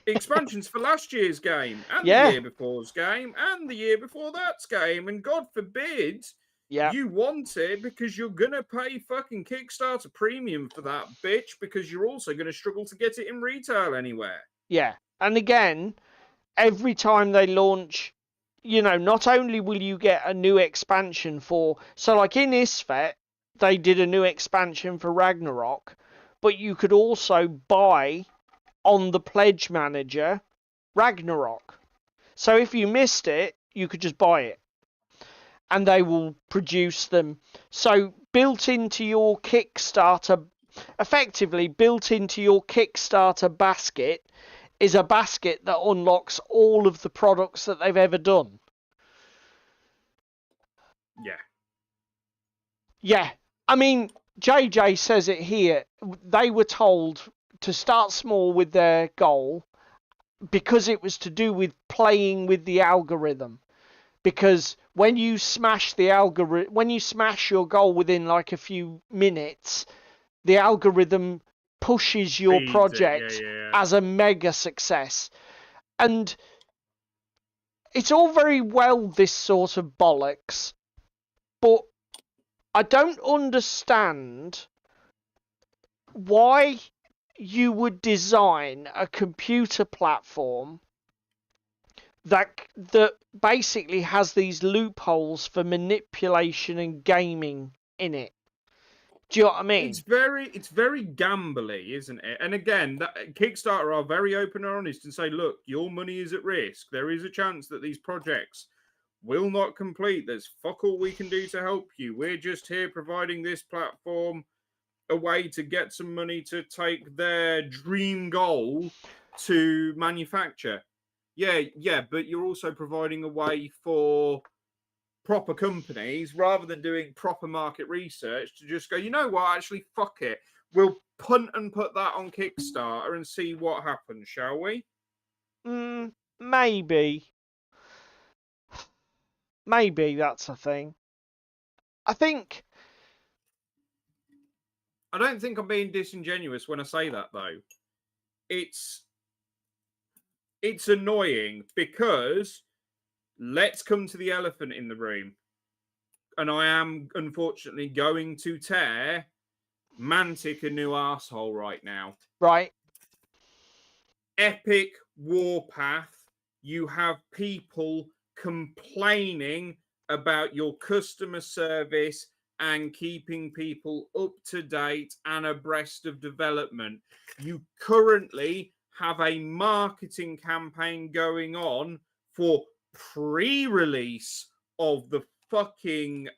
expansions for last year's game, and the year before's game, and the year before that's game, and God forbid you want it because you're going to pay fucking Kickstarter premium for that bitch because you're also going to struggle to get it in retail anywhere. Yeah, and again, every time they launch, you know, not only will you get a new expansion for, so like in Isfet, they did a new expansion for Ragnarok, but you could also buy on the Pledge Manager Ragnarok. So if you missed it, you could just buy it. And they will produce them. So built into your Kickstarter, effectively built into your Kickstarter basket, is a basket that unlocks all of the products that they've ever done. Yeah. Yeah. I mean, JJ says it here. They were told to start small with their goal because it was to do with playing with the algorithm. Because when you smash the algorithm, when you smash your goal within like a few minutes, the algorithm pushes your Feeds it, project as a mega success. And it's all very well, this sort of bollocks, but I don't understand why you would design a computer platform that basically has these loopholes for manipulation and gaming in it. Do you know what I mean? It's very gambly, isn't it? And again, that Kickstarter are very open and honest and say, look, your money is at risk. There is a chance that these projects will not complete. There's fuck all we can do to help you. We're just here providing this platform, a way to get some money to take their dream goal to manufacture. Yeah, but you're also providing a way for proper companies, rather than doing proper market research, to just go, you know what, actually, fuck it. We'll punt and put that on Kickstarter and see what happens, shall we? Maybe. Maybe that's a thing. I don't think I'm being disingenuous when I say that, though. It's annoying because let's come to the elephant in the room. And I am, unfortunately, going to tear Mantic a new arsehole right now. Right. Epic Warpath, you have people complaining about your customer service and keeping people up to date and abreast of development. You currently have a marketing campaign going on for pre-release of the fucking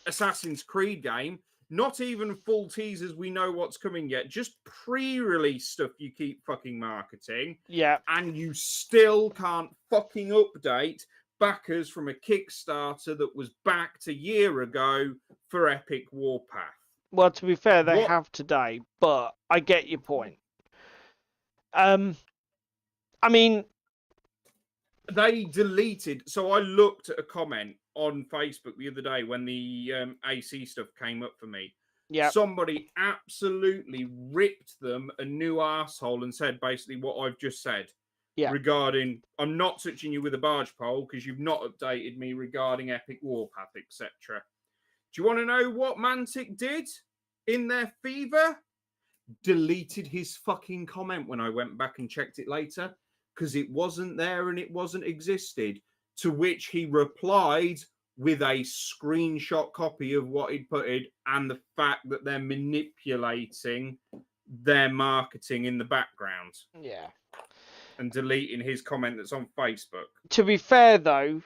Assassin's Creed game. Not even full teasers, we know what's coming yet. Just pre-release stuff you keep fucking marketing. Yeah. And you still can't fucking update backers from a Kickstarter that was backed a year ago for Epic Warpath. Well, to be fair, they have today, but I get your point. I mean, they deleted. So I looked at a comment on Facebook the other day when the AC stuff came up for me. Yeah. Somebody absolutely ripped them a new arsehole and said basically what I've just said. Yeah. Regarding, I'm not touching you with a barge pole because you've not updated me regarding Epic Warpath, etc. Do you want to know what Mantic did in their fever? Deleted his fucking comment when I went back and checked it later because it wasn't there and it wasn't existed. To which he replied with a screenshot copy of what he'd put in and the fact that they're manipulating their marketing in the background. Yeah. And deleting his comment that's on Facebook. To be fair, though,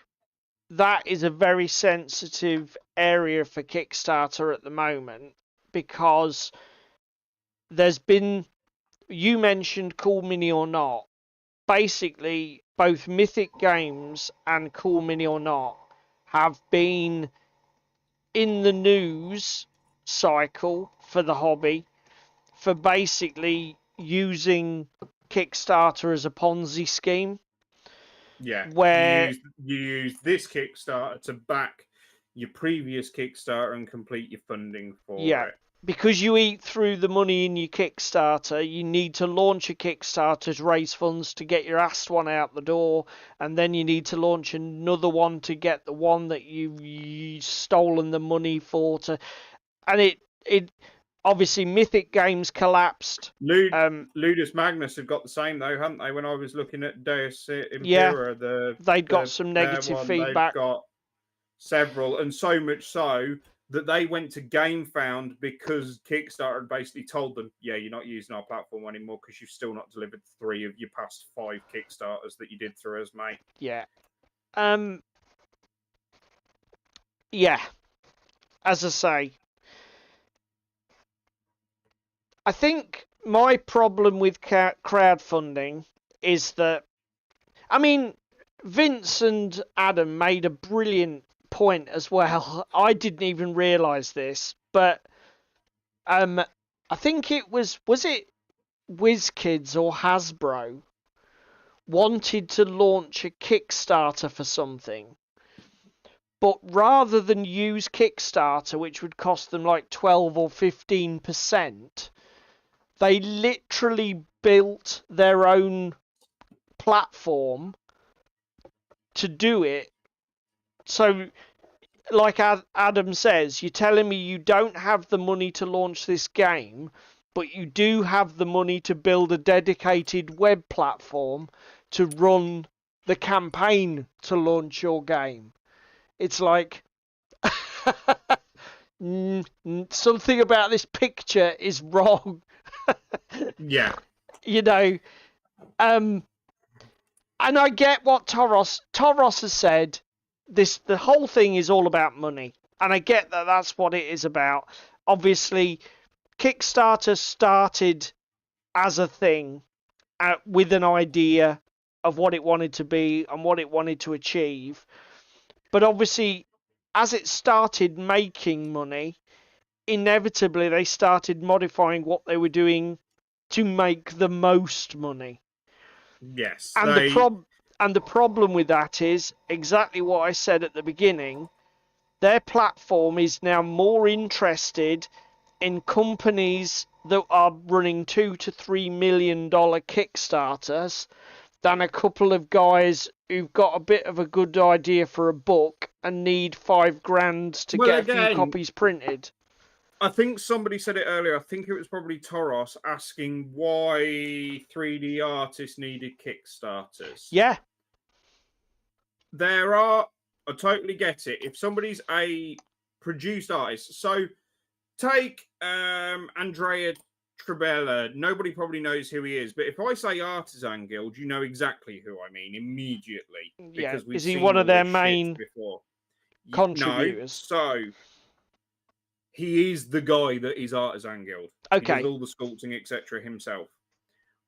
that is a very sensitive area for Kickstarter at the moment because there's been, you mentioned Cool Mini or Not. Basically, both Mythic Games and Cool Mini or Not have been in the news cycle for the hobby for basically using Kickstarter as a Ponzi scheme. Yeah, where you use this Kickstarter to back your previous Kickstarter and complete your funding for it. Because you eat through the money in your Kickstarter, you need to launch a Kickstarter to raise funds to get your last one out the door, and then you need to launch another one to get the one that you've stolen the money for. And it obviously Mythic Games collapsed. Ludus Magnus have got the same though, haven't they? When I was looking at Deus Impera, they'd got some negative feedback. several, and so much so that they went to GameFound because Kickstarter had basically told them, yeah, you're not using our platform anymore because you've still not delivered 3 of your past 5 Kickstarters that you did through us, mate. Yeah. Yeah. As I say, I think my problem with crowdfunding is that, I mean, Vince and Adam made a brilliant point as well. I didn't even realise this, but I think it was it WizKids or Hasbro wanted to launch a Kickstarter for something, but rather than use Kickstarter, which would cost them like 12 or 15%, they literally built their own platform to do it. So, like Adam says, you're telling me you don't have the money to launch this game, but you do have the money to build a dedicated web platform to run the campaign to launch your game. It's like something about this picture is wrong. Yeah. You know, and I get what Toros has said. The whole thing is all about money, and I get that that's what it is about. Obviously, Kickstarter started as a thing with an idea of what it wanted to be and what it wanted to achieve, but obviously, as it started making money, inevitably they started modifying what they were doing to make the most money. Yes. And the problem with that is exactly what I said at the beginning. Their platform is now more interested in companies that are running $2 to $3 million Kickstarters than a couple of guys who've got a bit of a good idea for a book and need $5,000 to get a few copies printed. I think somebody said it earlier. I think it was probably Toros asking why 3D artists needed Kickstarters. Yeah. I totally get it. If somebody's a produced artist, so take Andrea Trebella. Nobody probably knows who he is, but if I say Artisan Guild, you know exactly who I mean immediately. Yeah. Because we've Is he seen one of their all this main shit before. contributors? No, so he is the guy that is Artisan Guild. Okay. He does all the sculpting, etc. himself.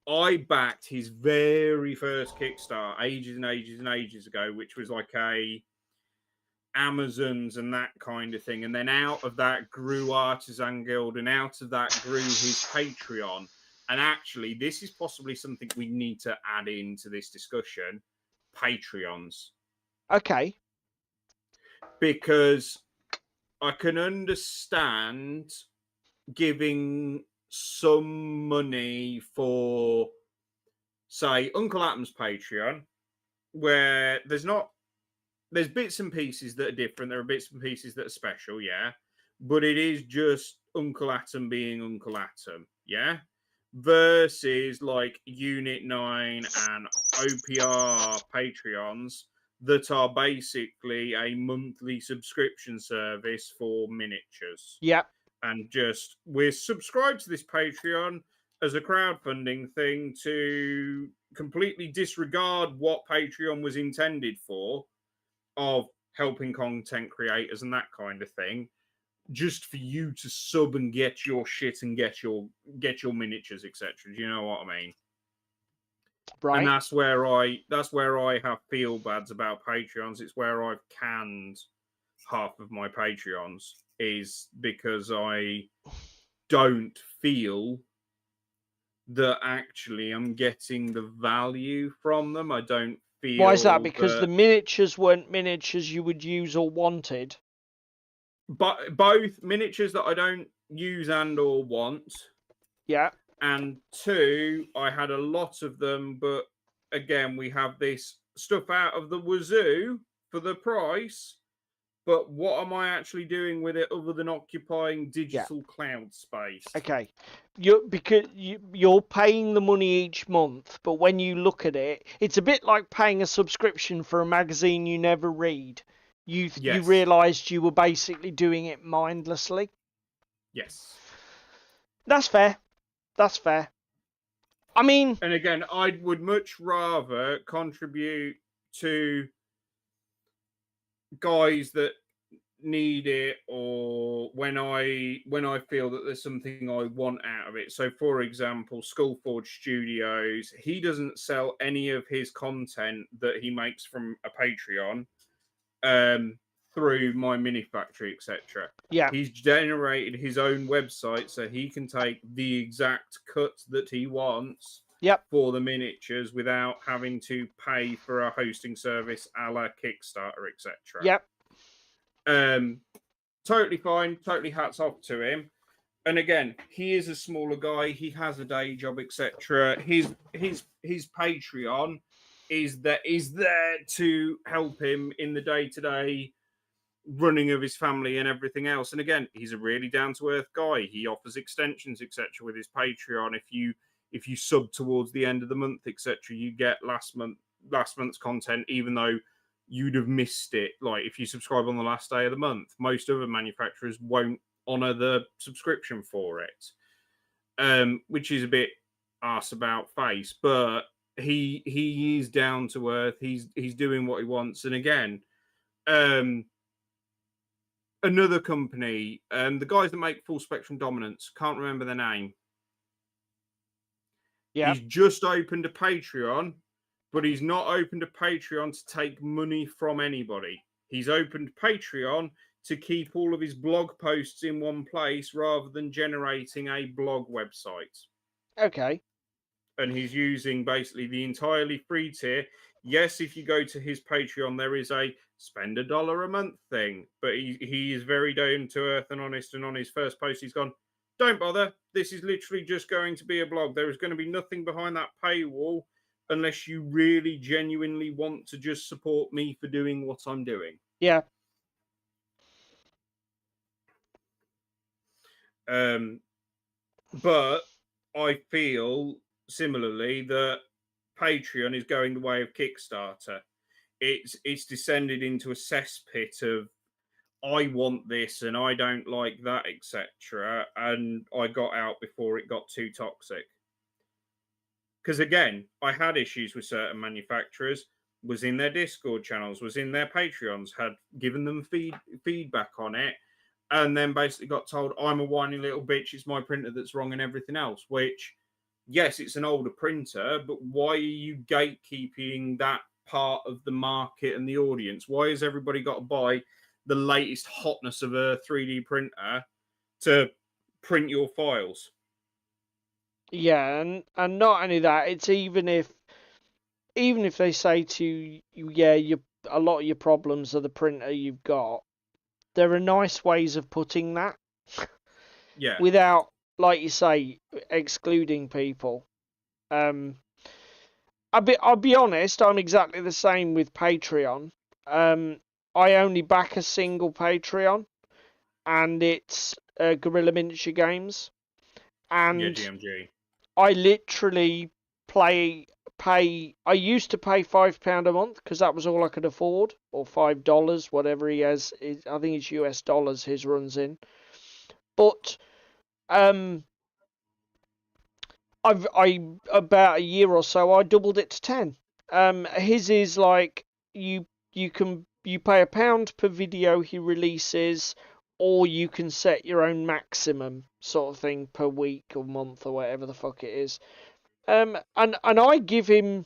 I backed his very first Kickstarter ages and ages and ages ago, which was like a Amazons and that kind of thing. And then out of that grew Artisan Guild, and out of that grew his Patreon. And actually, this is possibly something we need to add into this discussion. Patreons. Okay. Because I can understand giving some money for, say, Uncle Atom's Patreon, where there's bits and pieces that are different. There are bits and pieces that are special, yeah. But it is just Uncle Atom being Uncle Atom, yeah. Versus like Unit 9 and OPR Patreons that are basically a monthly subscription service for miniatures. Yep. And just, we're subscribed to this Patreon as a crowdfunding thing to completely disregard what Patreon was intended for, of helping content creators and that kind of thing, just for you to sub and get your shit and get your miniatures, etc. Do you know what I mean? Right. And that's where I have feel bads about Patreons. It's where I've canned half of my Patreons, is because I don't feel that actually I'm getting the value from them. I don't feel. Why is that? Because the miniatures weren't miniatures you would use or wanted. But both miniatures that I don't use and or want. Yeah. And 2, I had a lot of them, but again, we have this stuff out of the wazoo for the price. But what am I actually doing with it other than occupying digital cloud space? Okay. You're paying the money each month, but when you look at it, it's a bit like paying a subscription for a magazine you never read. you Yes. realised you were basically doing it mindlessly. Yes. That's fair. That's fair. I mean, And again, I would much rather contribute to guys that need it, or when I feel that there's something I want out of it. So for example, Skullforge Studios, he doesn't sell any of his content that he makes from a Patreon through my mini factory, etc. yeah, He's generated his own website so he can take the exact cut that he wants yep, for the miniatures without having to pay for a hosting service a la Kickstarter, etc. yep, Totally fine, totally hats off to him. And again, he is a smaller guy, he has a day job, etc. His Patreon is there to help him in the day-to-day running of his family and everything else. And again, he's a really down-to-earth guy. He offers extensions, etc. with his Patreon. If you sub towards the end of the month, etc., you get last month's content, even though you'd have missed it. Like if you subscribe on the last day of the month, most other manufacturers won't honor the subscription for it, which is a bit arse about face. But he is down to earth. He's doing what he wants. And again, another company, the guys that make Full Spectrum Dominance, can't remember their name. yeah, He's just opened a Patreon, but he's not opened a Patreon to take money from anybody. He's opened Patreon to keep all of his blog posts in one place rather than generating a blog website. okay, And he's using basically the entirely free tier. Yes, if you go to his Patreon, there is a spend $1 a month thing, but he is very down to earth and honest. And on his first post, he's gone, don't bother. This is literally just going to be a blog. There is going to be nothing behind that paywall unless you really genuinely want to just support me for doing what I'm doing. yeah, But I feel similarly that Patreon is going the way of Kickstarter. It's descended into a cesspit of I want this and I don't like that, etc. And I got out before it got too toxic. Because again, I had issues with certain manufacturers, was in their Discord channels, was in their Patreons, had given them feedback on it, and then basically got told, I'm a whiny little bitch, it's my printer that's wrong and everything else. Which, yes, it's an older printer, but why are you gatekeeping that part of the market and the audience? Why has everybody got to buy the latest hotness of a 3D printer to print your files? yeah, and not only that, it's even if they say to you, yeah, a lot of your problems are the printer you've got. There are nice ways of putting that. Yeah. Without, like you say, excluding people. I'll be honest, I'm exactly the same with Patreon. I only back a single Patreon, and it's Guerrilla Miniature Games. And Yeah, GMG. I literally pay. I used to pay £5 a month because that was all I could afford, or $5, whatever he has. I think it's US dollars his runs in. But I about a year or so I doubled it to 10. His is like you pay £1 per video he releases, or you can set your own maximum sort of thing per week or month or whatever the fuck it is. And I give him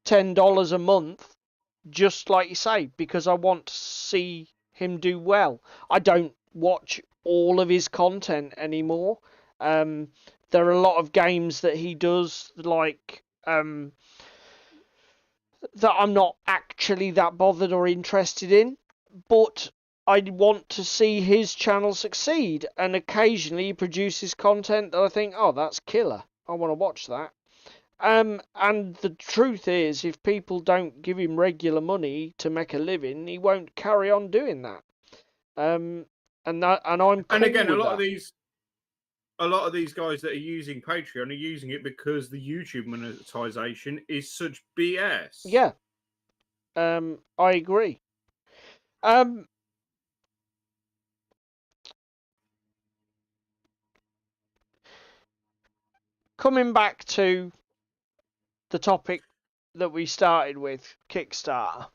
$10 a month, just like you say, because I want to see him do well. I don't watch all of his content anymore. There are a lot of games that he does, like that I'm not actually that bothered or interested in, but I want to see his channel succeed, and occasionally he produces content that I think, oh, that's killer. I want to watch that. And the truth is, if people don't give him regular money to make a living, he won't carry on doing that. And I'm cool And again, with a lot that. of these guys that are using Patreon are using it because the YouTube monetization is such BS. Yeah. I agree. Coming back to the topic that we started with, Kickstarter.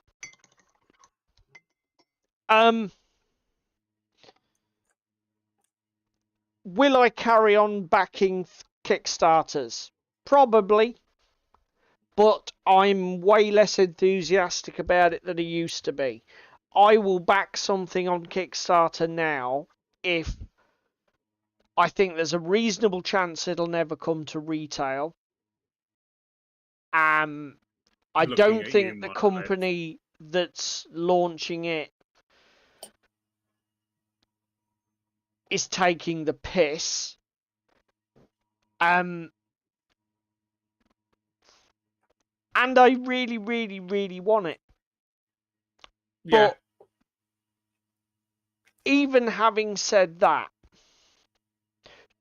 Will I carry on backing Kickstarters? Probably, but I'm way less enthusiastic about it than I used to be. I will back something on Kickstarter now if I think there's a reasonable chance it'll never come to retail. I Looking don't at think you, the Monolith. company that's launching it is taking the piss. And I really, really, really want it. Yeah. But even having said that,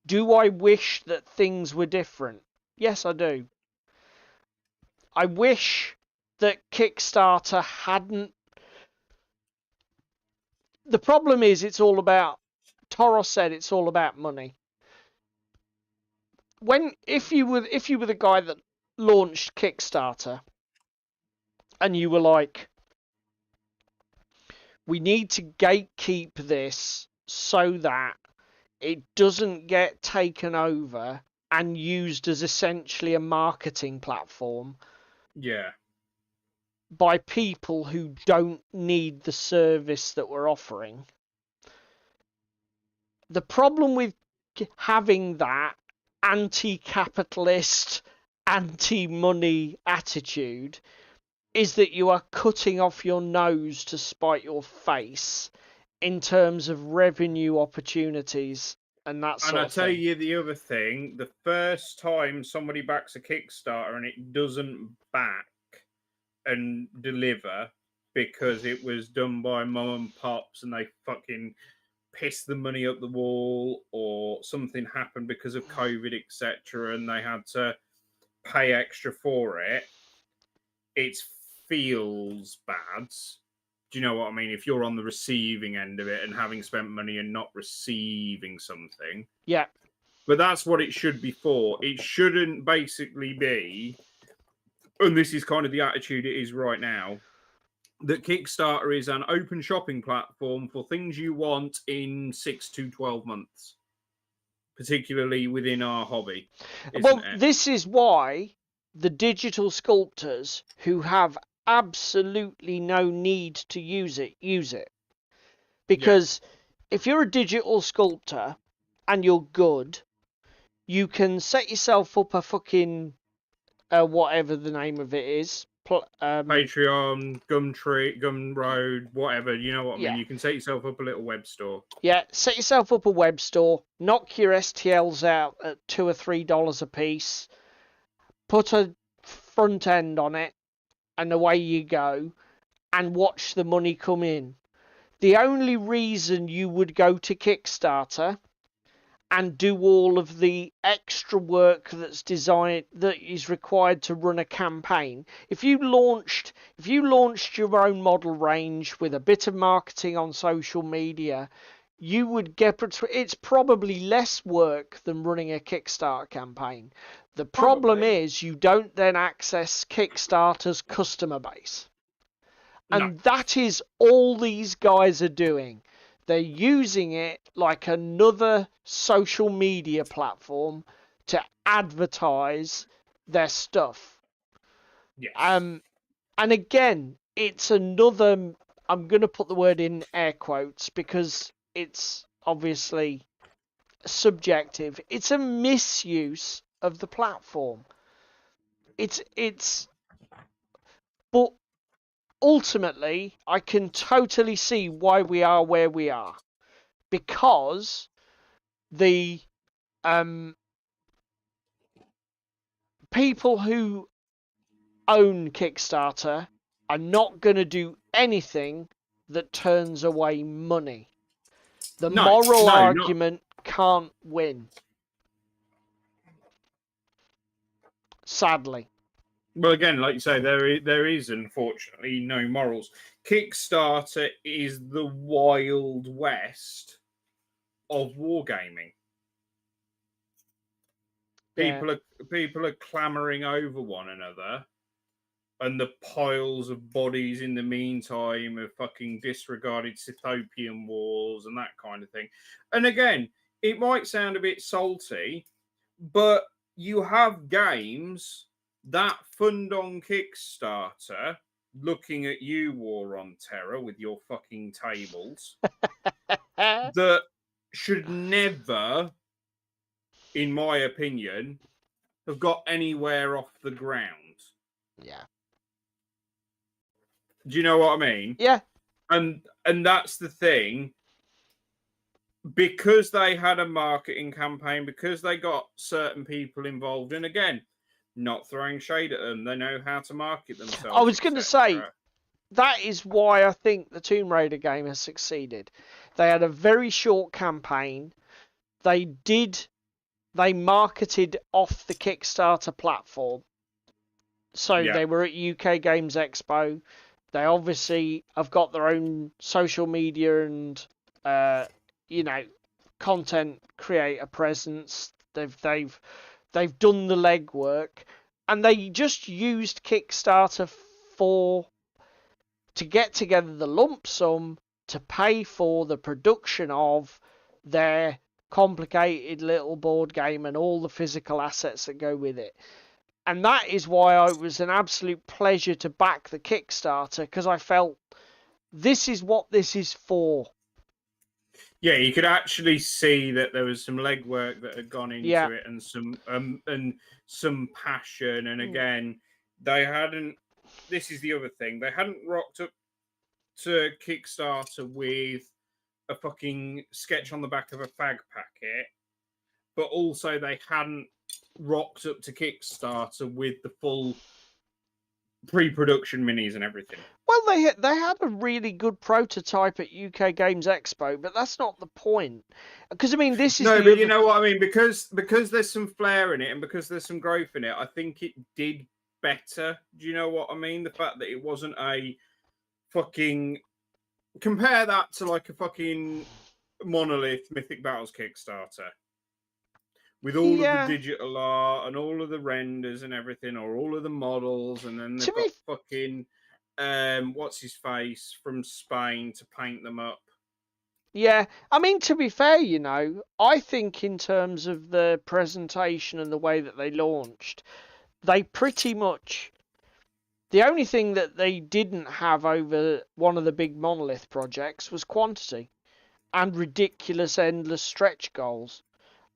do I wish that things were different? Yes, I do. I wish that Kickstarter hadn't. The problem is, it's all about. Toros said it's all about money. If you were the guy that launched Kickstarter, and you were like, we need to gatekeep this so that it doesn't get taken over and used as essentially a marketing platform Yeah. by people who don't need the service that we're offering. The problem with having that anti-capitalist, anti-money attitude is that you are cutting off your nose to spite your face in terms of revenue opportunities and that sort And I of tell thing. you the other thing, the first time somebody backs a Kickstarter and it doesn't back and deliver because it was done by mum and pops and they fucking pissed the money up the wall or something happened because of COVID, etc., and they had to pay extra for it, it feels bad. Do you know what I mean? If you're on the receiving end of it and having spent money and not receiving something. Yeah. But that's what it should be for. It shouldn't basically be, and this is kind of the attitude it is right now, that Kickstarter is an open shopping platform for things you want in 6 to 12 months, particularly within our hobby. Well, this is why the digital sculptors who have absolutely no need to use it. Because if you're a digital sculptor and you're good, you can set yourself up a fucking whatever the name of it is. Patreon, Gumtree, Gumroad, whatever, you know what I Yeah. mean? You can set yourself up a little web store. Yeah, set yourself up a web store, knock your STLs out at $2 or $3 a piece, put a front end on it, and away you go, and watch the money come in. The only reason you would go to Kickstarter and do all of the extra work that is required to run a campaign. If you launched your own model range with a bit of marketing on social media, you would get. It's probably less work than running a Kickstarter campaign. The problem is you don't then access Kickstarter's customer base. And that is all these guys are doing. They're using it like another social media platform to advertise their stuff. Yes. And again, it's another, I'm going to put the word in air quotes because it's obviously subjective. It's a misuse of the platform. But ultimately, I can totally see why we are where we are. Because the people who own Kickstarter are not going to do anything that turns away money. The moral argument can't win. Sadly. Well, again, like you say, there is unfortunately no morals. Kickstarter is the Wild West of wargaming. Yeah. People are clamoring over one another, and the piles of bodies in the meantime of fucking disregarded Scythopian wars and that kind of thing. And again, it might sound a bit salty, but you have games that fund on Kickstarter, looking at you, War on Terror, with your fucking tables, that should never, in my opinion, have got anywhere off the ground. Yeah. Do you know what I mean? Yeah. And that's the thing. Because they had a marketing campaign, because they got certain people involved, and again, not throwing shade at them, they know how to market themselves. I was going to say, etc. that is why I think the Tomb Raider game has succeeded. They had a very short campaign. They marketed off the Kickstarter platform. So Yeah. they were at UK Games Expo. They obviously have got their own social media and content creator presence. They've done the legwork, and they just used Kickstarter to get together the lump sum to pay for the production of their complicated little board game and all the physical assets that go with it. And that is why it was an absolute pleasure to back the Kickstarter, because I felt this is what this is for. Yeah, you could actually see that there was some legwork that had gone into Yeah. it, and some passion. And again, they hadn't. This is the other thing. They hadn't rocked up to Kickstarter with a fucking sketch on the back of a fag packet, but also they hadn't rocked up to Kickstarter with the full pre-production minis and everything. Well, they had a really good prototype at UK Games Expo, but that's not the point. Because I mean, this is No, but you know what I mean, because there's some flair in it and because there's some growth in it. I think it did better. Do you know what I mean? The fact that it wasn't a fucking, compare that to like a fucking Monolith Mythic Battles Kickstarter with all of the digital art and all of the renders and everything, or all of the models, and then they've got fucking what's his face from Spain to paint them up. Yeah, I mean, to be fair, I think in terms of the presentation and the way that they launched, they pretty much, the only thing that they didn't have over one of the big Monolith projects was quantity and ridiculous endless stretch goals.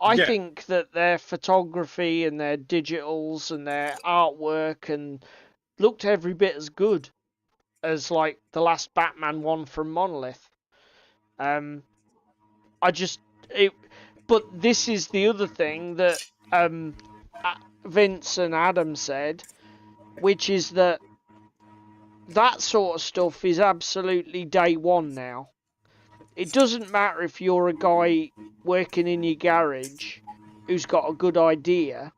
I think that their photography and their digitals and their artwork and looked every bit as good as like the last Batman one from Monolith. But this is the other thing that Vince and Adam said, which is that sort of stuff is absolutely day one now. It doesn't matter if you're a guy working in your garage who's got a good idea.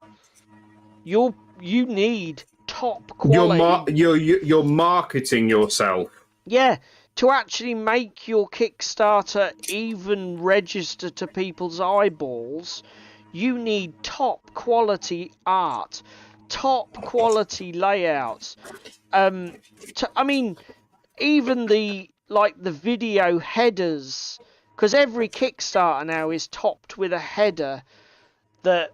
You need top quality. You're marketing yourself. Yeah, to actually make your Kickstarter even register to people's eyeballs, you need top quality art, top quality layouts. Even the video headers, because every Kickstarter now is topped with a header that,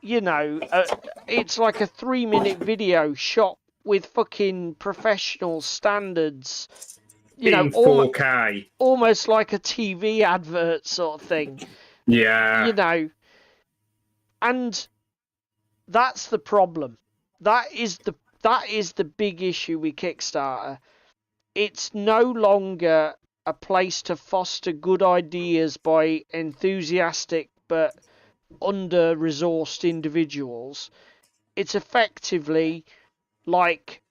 it's like a 3-minute video shot with fucking professional standards, in 4K, almost like a TV advert sort of thing. Yeah. And that's the problem. That is the big issue with Kickstarter. It's no longer a place to foster good ideas by enthusiastic but under-resourced individuals. It's effectively like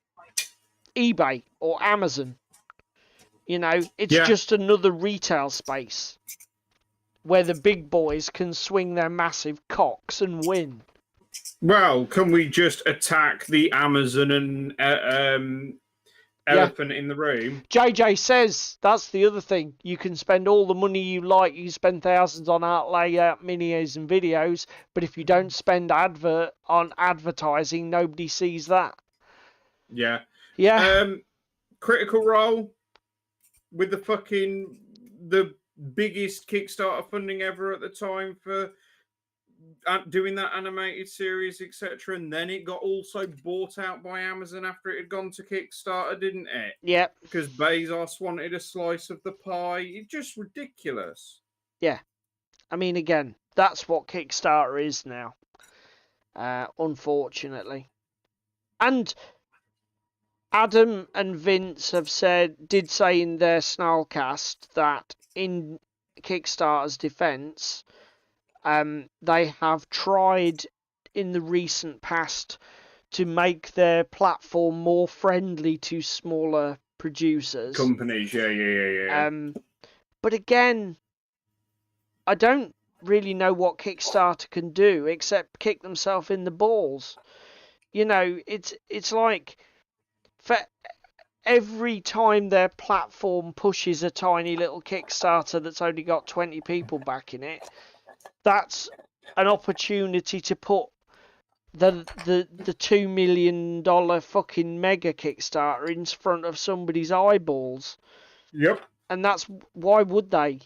eBay or Amazon. It's just another retail space where the big boys can swing their massive cocks and win. Well, can we just attack the Amazon and elephant in the room? JJ says that's the other thing. You can spend all the money you like. You spend thousands on art layout, minis, and videos. But if you don't spend on advertising, nobody sees that. Yeah. Yeah. Critical Role with the biggest Kickstarter funding ever at the time for doing that animated series, etc. And then it got also bought out by Amazon after it had gone to Kickstarter, didn't it? Yeah. Because Bezos wanted a slice of the pie. It's just ridiculous. Yeah. I mean, again, that's what Kickstarter is now. Unfortunately. And Adam and Vince did say in their Snarlcast that in Kickstarter's defense, they have tried in the recent past to make their platform more friendly to smaller producers. Companies, yeah. But again, I don't really know what Kickstarter can do except kick themselves in the balls. You know, it's like for every time their platform pushes a tiny little Kickstarter that's only got 20 people backing it, that's an opportunity to put the $2 million fucking mega Kickstarter in front of somebody's eyeballs. Yep. And that's why would they?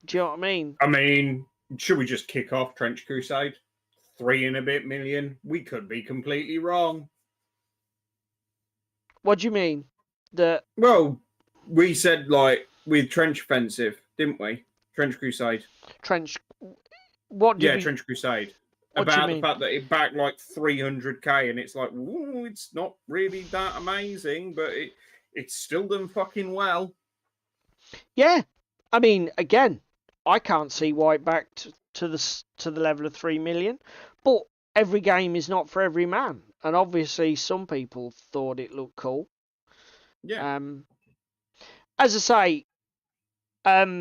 Do you know what I mean? I mean, should we just kick off Trench Crusade? 3 and a bit million? We could be completely wrong. What do you mean? Well, we said like with Trench Offensive, didn't we? Trench Crusade. Trench Crusade. About the fact that it backed like 300k, and it's like, ooh, it's not really that amazing, but it's still done fucking well. Yeah, I mean, again, I can't see why it backed to the level of 3 million, but every game is not for every man, and obviously some people thought it looked cool. Yeah. As I say,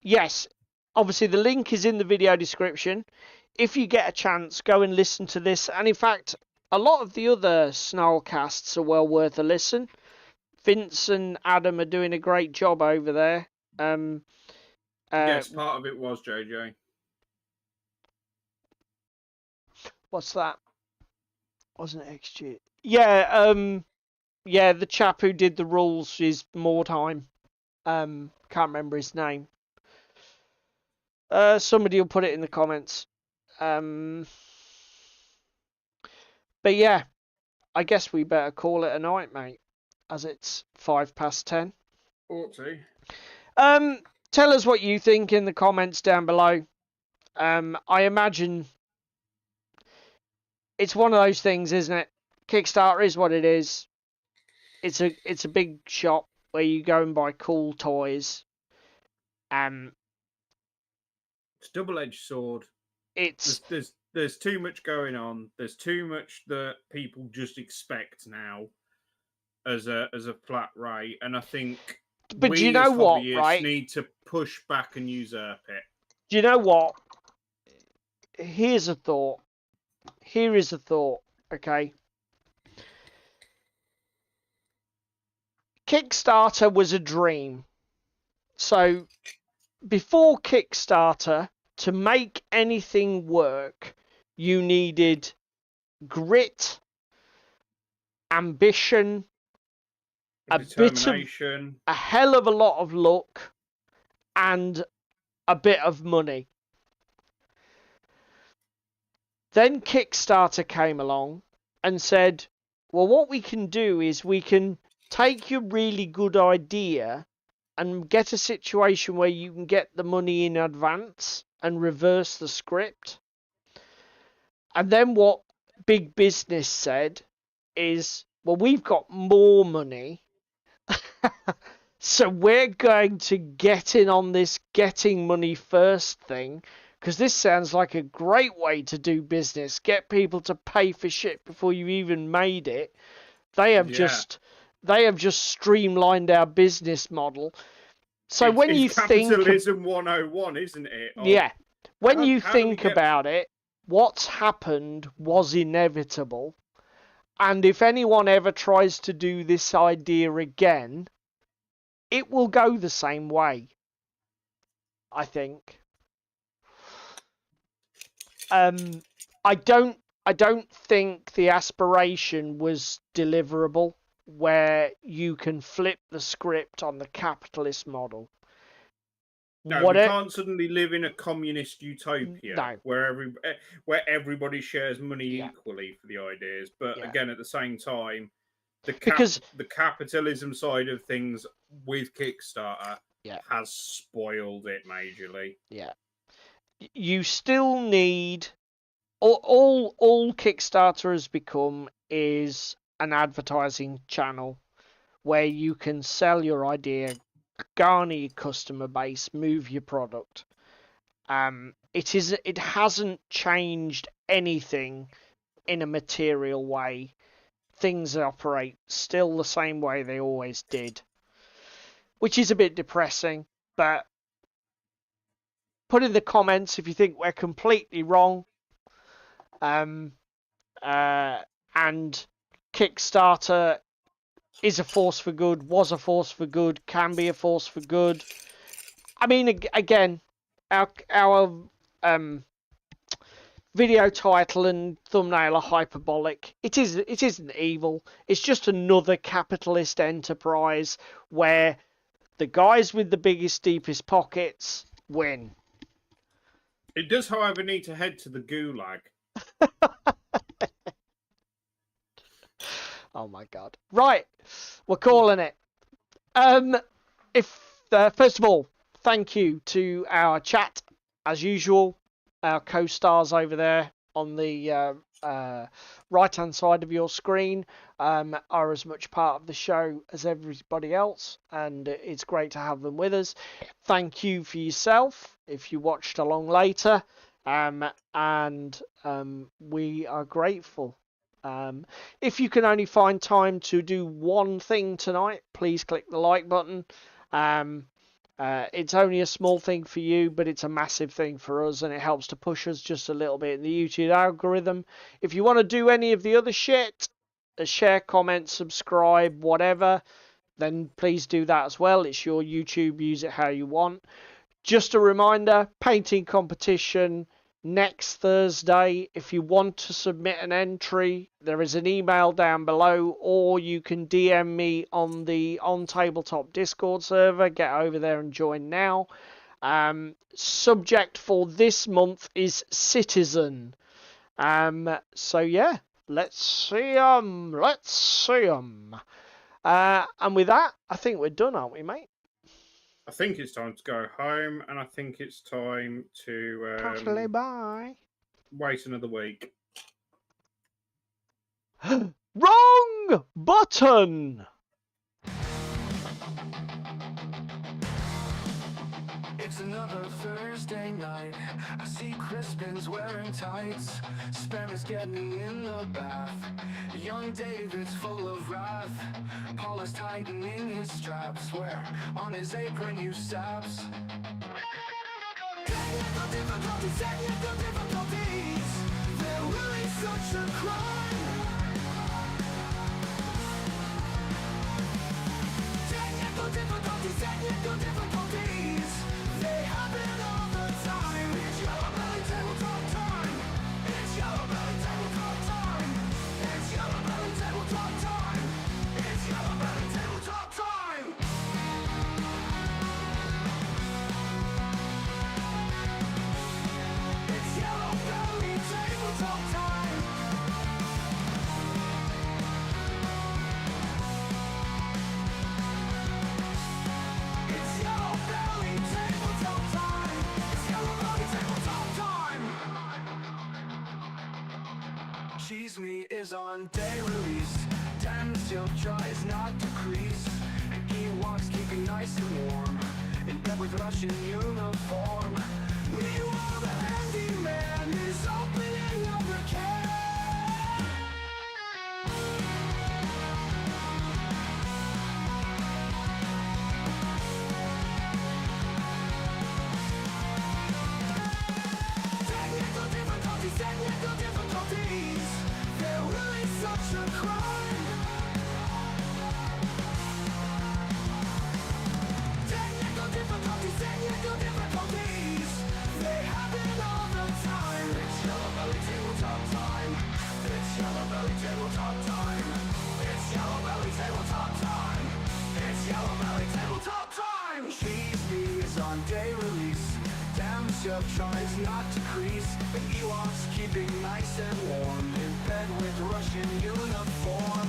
yes, obviously the link is in the video description. If you get a chance, go and listen to this. And in fact, a lot of the other Snarlcasts are well worth a listen. Vince and Adam are doing a great job over there. Yes, part of it was JJ. What's that? Wasn't it XG? Yeah, yeah, the chap who did the rules is more time. Can't remember his name. Somebody will put it in the comments. But yeah, I guess we better call it a night, mate, as it's 10:05. Ought to. Tell us what you think in the comments down below. I imagine it's one of those things, isn't it? Kickstarter is what it is. It's a big shop where you go and buy cool toys. It's a double-edged sword. There's too much going on. There's too much that people just expect now as a flat rate, and I think but do you know what, right? Need to push back and usurp it. Do you know what? Here's a thought. Here is a thought, okay? Kickstarter was a dream. So, before Kickstarter, to make anything work, you needed grit, ambition, a hell of a lot of luck, and a bit of money. Then Kickstarter came along and said, well, what we can do is we can take your really good idea and get a situation where you can get the money in advance and reverse the script. And then what big business said is, well, we've got more money, so we're going to get in on this getting money first thing, because this sounds like a great way to do business. Get people to pay for shit before you even made it. They have just streamlined our business model. So when you think capitalism 101, isn't it? Yeah. When you think about it, what's happened was inevitable, and if anyone ever tries to do this idea again, it will go the same way, I think. I don't think the aspiration was deliverable, where you can flip the script on the capitalist model. No, we can't suddenly live in a communist utopia No. where everybody shares money Yeah. equally for the ideas. But Yeah. again, at the same time, the capitalism side of things with Kickstarter has spoiled it majorly. Yeah. You still need all Kickstarter has become is an advertising channel where you can sell your idea, garner your customer base, move your product. It hasn't changed anything in a material way. Things operate still the same way they always did, which is a bit depressing. But put in the comments if you think we're completely wrong. And Kickstarter is a force for good, was a force for good, can be a force for good. I mean, again, our video title and thumbnail are hyperbolic. It isn't evil. It's just another capitalist enterprise where the guys with the biggest, deepest pockets win. It does, however, need to head to the gulag. Oh my god! Right, we're calling it. First of all, thank you to our chat as usual. Our co-stars over there on the right-hand side of your screen are as much part of the show as everybody else, and it's great to have them with us. Thank you for yourself if you watched along later, and we are grateful. If you can only find time to do one thing tonight, please click the like button. It's only a small thing for you, but it's a massive thing for us, and it helps to push us just a little bit in the YouTube algorithm. If you want to do any of the other shit, share, comment, subscribe, whatever, then please do that as well. It's your YouTube, use it how you want. Just a reminder, painting competition next Thursday. If you want to submit an entry, there is an email down below, or you can DM me on the Tabletop Discord server. Get over there and join now. Subject for this month is Citizen. So yeah, let's see 'em. And with that, I think we're done, aren't we, mate? I think it's time to go home, and I think it's time to bye. wait another week. Wrong button! It's another Thursday night. I see Crispin's wearing tights. Spam is getting in the bath. Young David's full of wrath. Paul is tightening his straps. Where on his apron you saps. Technical difficulties. They're really such a crime. Technical difficulties. They happen all the time. It's Yellowbelly Tabletop time. It's Yellowbelly Tabletop time. It's Yellowbelly Tabletop time. It's Yellowbelly Tabletop time. It's Yellowbelly Tabletop time. It's Yellowbelly Tabletop time. It's Yellowbelly Tabletop time. Cheese meat is on day release. Dan still tries not to crease. And Ewoks keeping nice and warm. In bed with Russian uniform. Meanwhile, the handyman is opening up a can. Technical difficulties. It's Yellow Belly Tabletop time. It's Yellow Belly Tabletop time. It's Yellow Belly Tabletop time. Cheese is on day release. Damn chef tries not to crease. The Ewoks keeping nice and warm in bed with Russian uniform.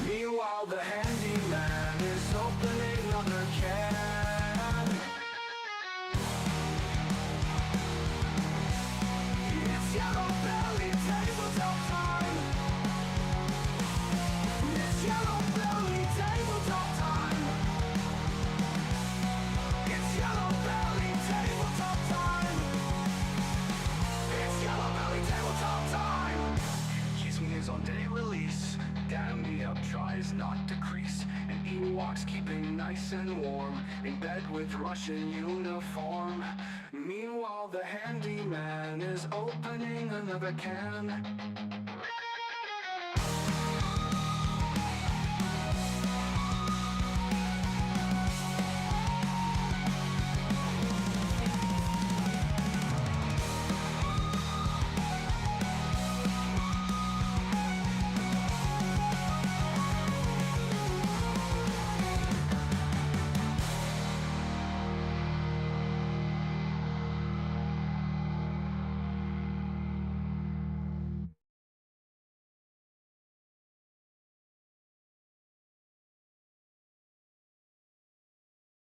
Meanwhile, the handyman is opening another can. It's Yellow Belly Tabletop time. It's Yellow Belly Tabletop time. It's Yellow Belly Tabletop time. It's Yellow Belly Tabletop time. Cheesing is on day release. Damn me up tries not to crease. And Ewoks keeping nice and warm in bed with Russian uniform. Meanwhile, the handyman is opening another can.